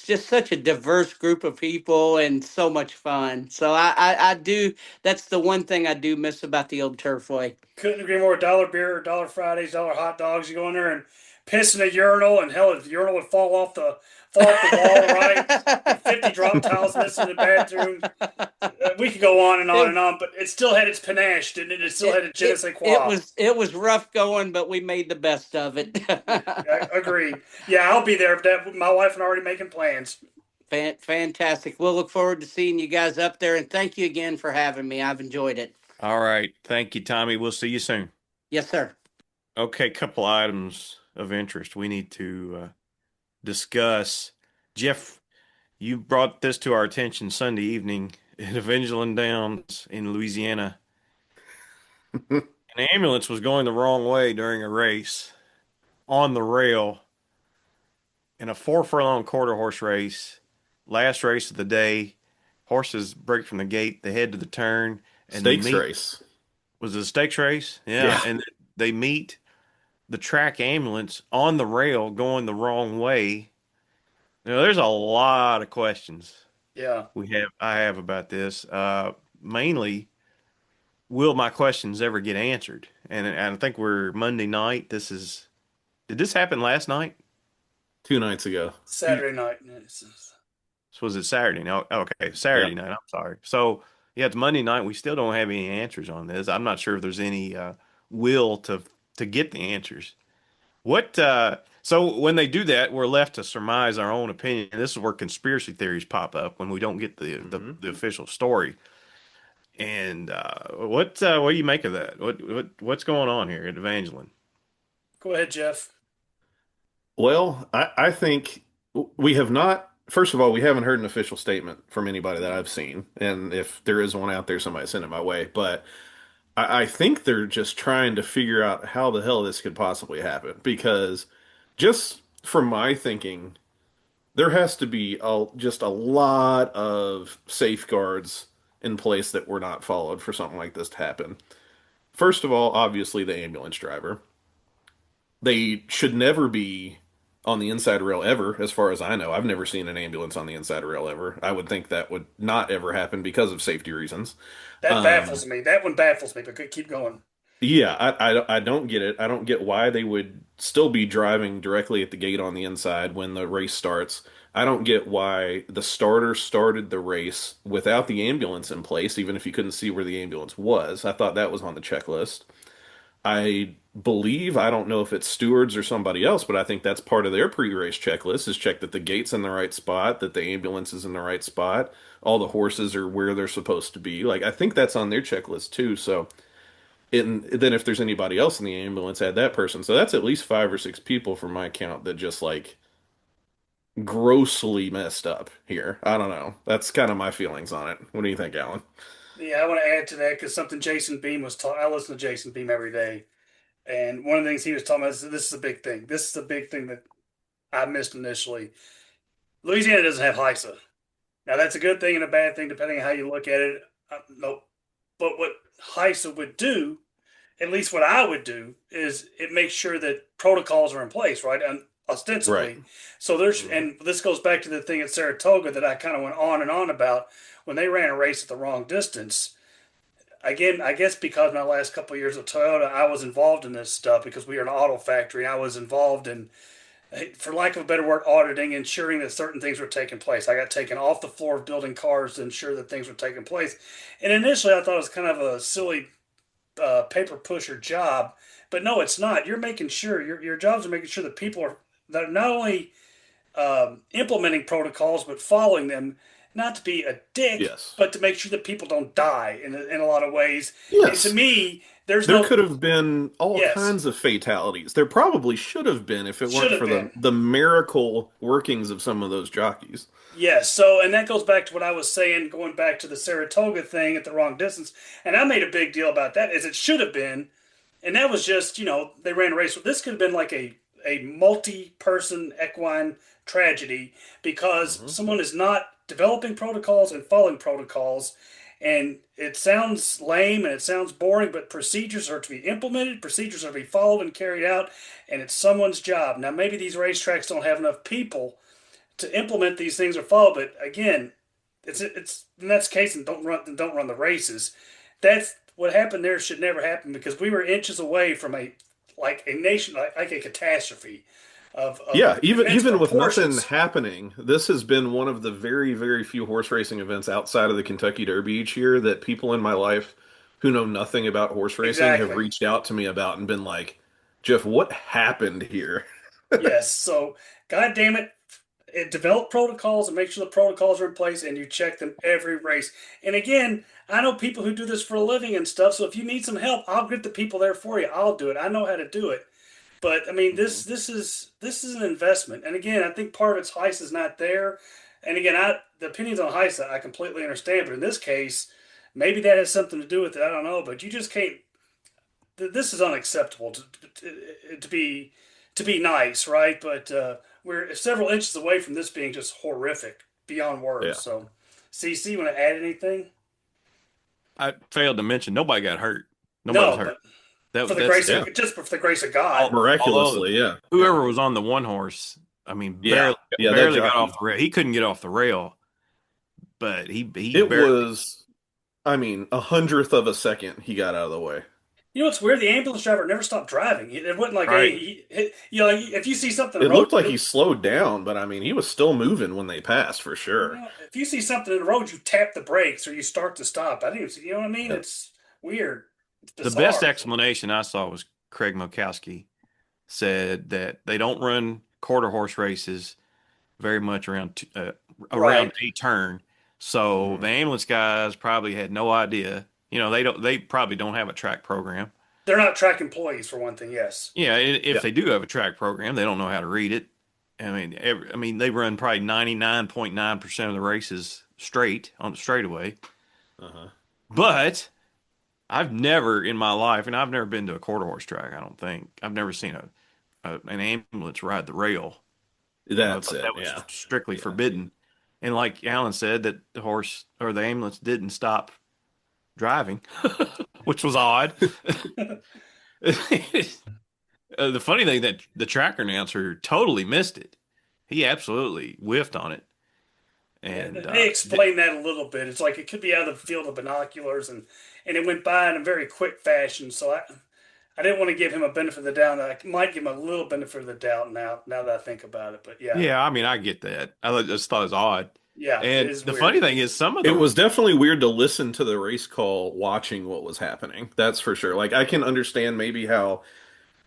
just such a diverse group of people and so much fun. So I do. That's the one thing I do miss about the old Turfway. Couldn't agree more. Dollar beer, dollar Fridays, dollar hot dogs. You go in there and piss in a urinal, and hell, the urinal would fall off the wall, right? 50 drop towels missing in the bathroom. We could go on and on and on, but it still had its panache, didn't it? It still had a je ne sais quoi. It was rough going, but we made the best of it. Agreed. Yeah, I'll be there. My wife and I are already making plans. Fantastic. We'll look forward to seeing you guys up there, and thank you again for having me. I've enjoyed it. All right. Thank you, Tommy. We'll see you soon. Yes, sir. Okay, couple items of interest we need to discuss. Geoff, you brought this to our attention Sunday evening at Evangeline Downs in Louisiana. An ambulance was going the wrong way during a race on the rail in a 4 furlong quarter horse race, last race of the day. Horses break from the gate, they head to the turn. And Stakes race. Was it a stakes race? Yeah. Yeah. And they meet the track ambulance on the rail going the wrong way. There's a lot of questions Yeah. I have about this. Mainly, will my questions ever get answered? And I think we're Monday night. Did this happen last night? 2 nights ago. Saturday night. So was it Saturday? No, okay, Saturday night. I'm sorry. So yeah, it's Monday night. We still don't have any answers on this. I'm not sure if there's any will to get the answers. So when they do that, we're left to surmise our own opinion. And this is where conspiracy theories pop up when we don't get the official story. And what do you make of that? What's going on here at Evangeline? Go ahead, Geoff. Well, I think we have not. First of all, we haven't heard an official statement from anybody that I've seen. And if there is one out there, somebody send it my way. But I think they're just trying to figure out how the hell this could possibly happen. Because just from my thinking, there has to be just a lot of safeguards in place that were not followed for something like this to happen. First of all, obviously the ambulance driver. They should never be on the inside rail ever, as far as I know. I've never seen an ambulance on the inside rail ever. I would think that would not ever happen because of safety reasons. That baffles me. That one baffles me, but keep going. Yeah, I don't get it. I don't get why they would still be driving directly at the gate on the inside when the race starts. I don't get why the starter started the race without the ambulance in place, even if you couldn't see where the ambulance was. I thought that was on the checklist. I believe, I don't know if it's stewards or somebody else, but I think that's part of their pre-race checklist is check that the gate's in the right spot, that the ambulance is in the right spot, all the horses are where they're supposed to be. Like I think that's on their checklist too. So then if there's anybody else in the ambulance, add that person. So that's at least 5 or 6 people from my count that just like grossly messed up here. I don't know. That's kind of my feelings on it. What do you think, Alan? Yeah, I want to add to that because something Jason Beam was talking. I listen to Jason Beam every day, and one of the things he was talking about is this is a big thing. This is a big thing that I missed initially. Louisiana doesn't have HISA. Now that's a good thing and a bad thing depending on how you look at it. No, but what HISA would do, at least what I would do, is it makes sure that protocols are in place, right? And ostensibly. Right. So and this goes back to the thing at Saratoga that I kind of went on and on about when they ran a race at the wrong distance. Again, I guess because my last couple of years of Toyota, I was involved in this stuff because we are an auto factory. I was involved in, for lack of a better word, auditing, ensuring that certain things were taking place. I got taken off the floor of building cars to ensure that things were taking place. And initially, I thought it was kind of a silly paper pusher job, but no, it's not. You're making sure your jobs are making sure that people are that are not only implementing protocols but following them. Not to be a dick, Yes. but to make sure that people don't die in a lot of ways. Yes. And to me, there could have been all kinds of fatalities. There probably should have been if it weren't for the miracle workings of some of those jockeys. Yes. So, and that goes back to what I was saying, going back to the Saratoga thing at the wrong distance. And I made a big deal about that, as it should have been. And that was just, they ran a race. This could have been like a multi-person equine tragedy because someone is not developing protocols and following protocols. And it sounds lame and it sounds boring, but procedures are to be implemented, procedures are to be followed and carried out, and it's someone's job. Now, maybe these racetracks don't have enough people to implement these things or follow, but again, it's in that case, and don't run the races. That's what happened there should never happen because we were inches away from a nation like a catastrophe. Even with nothing happening, this has been one of the very, very few horse racing events outside of the Kentucky Derby each year that people in my life who know nothing about horse racing have reached out to me about and been like, Geoff, what happened here? Yes, so God damn it, develop protocols and make sure the protocols are in place and you check them every race. And again, I know people who do this for a living and stuff, so if you need some help, I'll get the people there for you. I'll do it. I know how to do it. But I mean, this is an investment, and again, I think part of its HISA is not there. And again, the opinions on HISA I completely understand, but in this case, maybe that has something to do with it. I don't know, but you just can't. This is unacceptable to be nice, right? But we're several inches away from this being just horrific beyond words. Yeah. So, CC, you want to add anything? I failed to mention nobody got hurt. Nobody's hurt. For the grace of God. Miraculously, Whoever was on the one horse, I mean, barely got off the rail. He couldn't get off the rail, but it was, I mean, 100th of a second he got out of the way. You know what's weird? The ambulance driver never stopped driving. It wasn't like, if you see something, it looked like he slowed down, but I mean, he was still moving when they passed for sure. If you see something in the road, you tap the brakes or you start to stop. I didn't even see. You know what I mean? It's weird. The best explanation I saw was Craig Mokowski said that they don't run quarter horse races very much around a turn. So the ambulance guys probably had no idea. They probably don't have a track program. They're not track employees for one thing. Yes. Yeah. If they do have a track program, they don't know how to read it. I mean, they run probably 99.9% of the races straight on the straightaway. But I've never in my life, and I've never been to a quarter horse track. I don't think I've never seen an ambulance ride the rail. That was strictly forbidden. And like Alan said, that the horse or the ambulance didn't stop driving, which was odd. The funny thing that the track announcer totally missed it. He absolutely whiffed on it. And they explained that a little bit. It's like it could be out of the field of binoculars, and it went by in a very quick fashion. So I didn't want to give him a benefit of the doubt. I might give him a little benefit of the doubt now that I think about it. But yeah, Yeah, I mean, I get that. I just thought it was odd. yeah, it And is the weird. funny thing is, some of It the was definitely weird to listen to the race call watching what was happening. That's for sure. Like I can understand maybe how,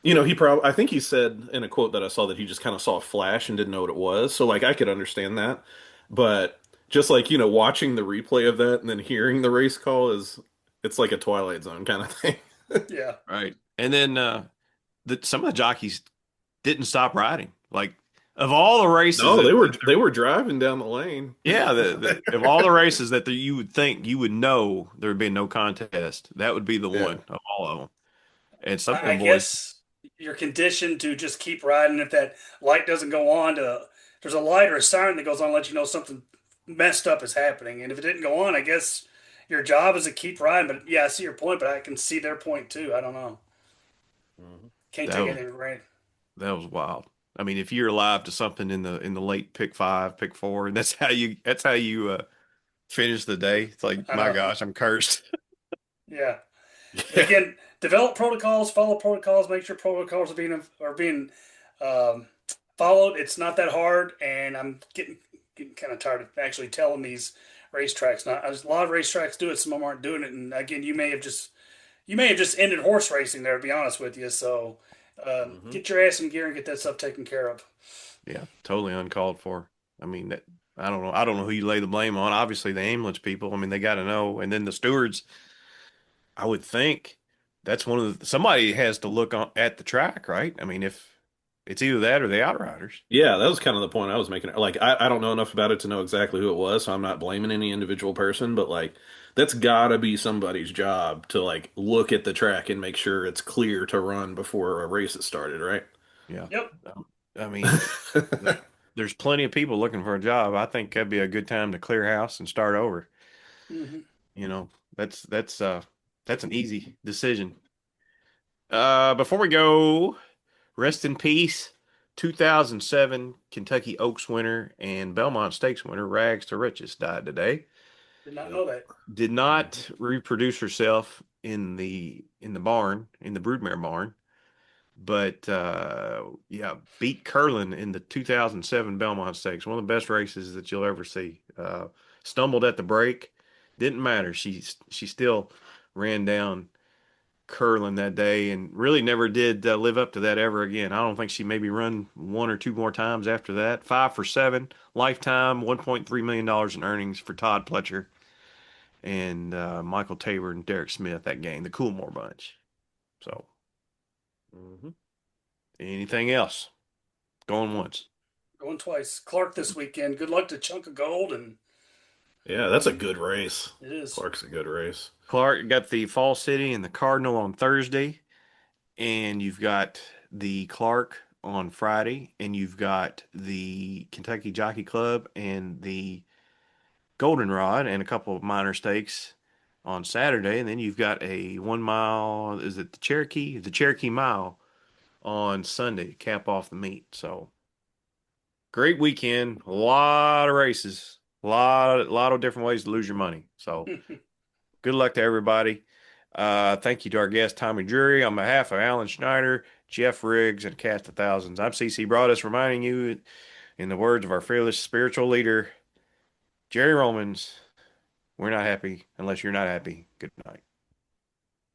he probably I think he said in a quote that I saw that he just kind of saw a flash and didn't know what it was. So like I could understand that. But just like, watching the replay of that and then hearing the race call it's like a Twilight Zone kind of thing. Yeah, right, and then some of the jockeys didn't stop riding. Like of all the races No, that, they were driving down the lane. yeah, of all the races that you would think you would know there would be no contest, that would be the Yeah. one of all of them. And some of I them boys, guess you're conditioned to just keep riding. If that light doesn't go on, there's a light or a siren that goes on to let you know something messed up is happening. And if it didn't go on, I guess your job is to keep riding. But yeah, I see your point, but I can see their point too. I don't know. Mhm. Can't that take was anything for granted. that was wild. I mean, if you're alive to something in the late pick five, pick four, and that's how you finish the day. It's like, I my know. gosh, I'm cursed. Yeah. Yeah. Again, develop protocols, follow protocols, make sure protocols are being um, followed. It's not that hard, and I'm getting kind of tired of actually telling these racetracks. Not a lot of racetracks do it, some of them aren't doing it. And again, you may have just ended horse racing there. To be honest with you, so Mhm. get your ass in gear and get that stuff taken care of. Yeah, totally uncalled for. I mean, I don't know. I don't know who you lay the blame on. Obviously, the ambulance people. I mean, they got to know, and then the stewards. I would think that's somebody has to look at the track, right? I mean, if it's either that or the outriders. Yeah, that was kind of the point I was making. Like, I don't know enough about it to know exactly who it was, so I'm not blaming any individual person, but like, that's gotta be somebody's job to like look at the track and make sure it's clear to run before a race has started, right? Yeah. Yep. I mean, there's plenty of people looking for a job. I think that'd be a good time to clear house and start over. Hmm. You know, that's an easy decision. Before we go, rest in peace. 2007 Kentucky Oaks winner and Belmont Stakes winner Rags to Riches died today. Did not Yep. know that. Did not reproduce herself in the barn, in the broodmare barn, but yeah, beat Curlin in the 2007 Belmont Stakes, one of the best races that you'll ever see. Stumbled at the break, didn't matter. She still ran down Curlin that day and really never did live up to that ever again. I don't think she maybe run one or two more times after that. 5 for 7 lifetime, $1.3 million in earnings for Todd Pletcher and Michael Tabor and Derek Smith that game, the Coolmore bunch. So, Mhm. anything else? Going once. Going twice. Clark this weekend. Good luck to Chunk of Gold, and Yeah, that's a good race. it is. Clark's a good race. Clark got the Fall City and the Cardinal on Thursday, and you've got the Clark on Friday, and you've got the Kentucky Jockey Club and the Goldenrod and a couple of minor stakes on Saturday, and then you've got a 1 mile. Is it the Cherokee? The Cherokee Mile on Sunday to cap off the meet. So great weekend, a lot of races, a lot of different ways to lose your money. So good luck to everybody. Thank you to our guest Tommy Drury on behalf of Alan Schneider, Geoff Riggs, and Cast of Thousands. I'm CC Broaddus, reminding you, in the words of our fearless spiritual leader, Jerry Romans, we're not happy unless you're not happy. Good night.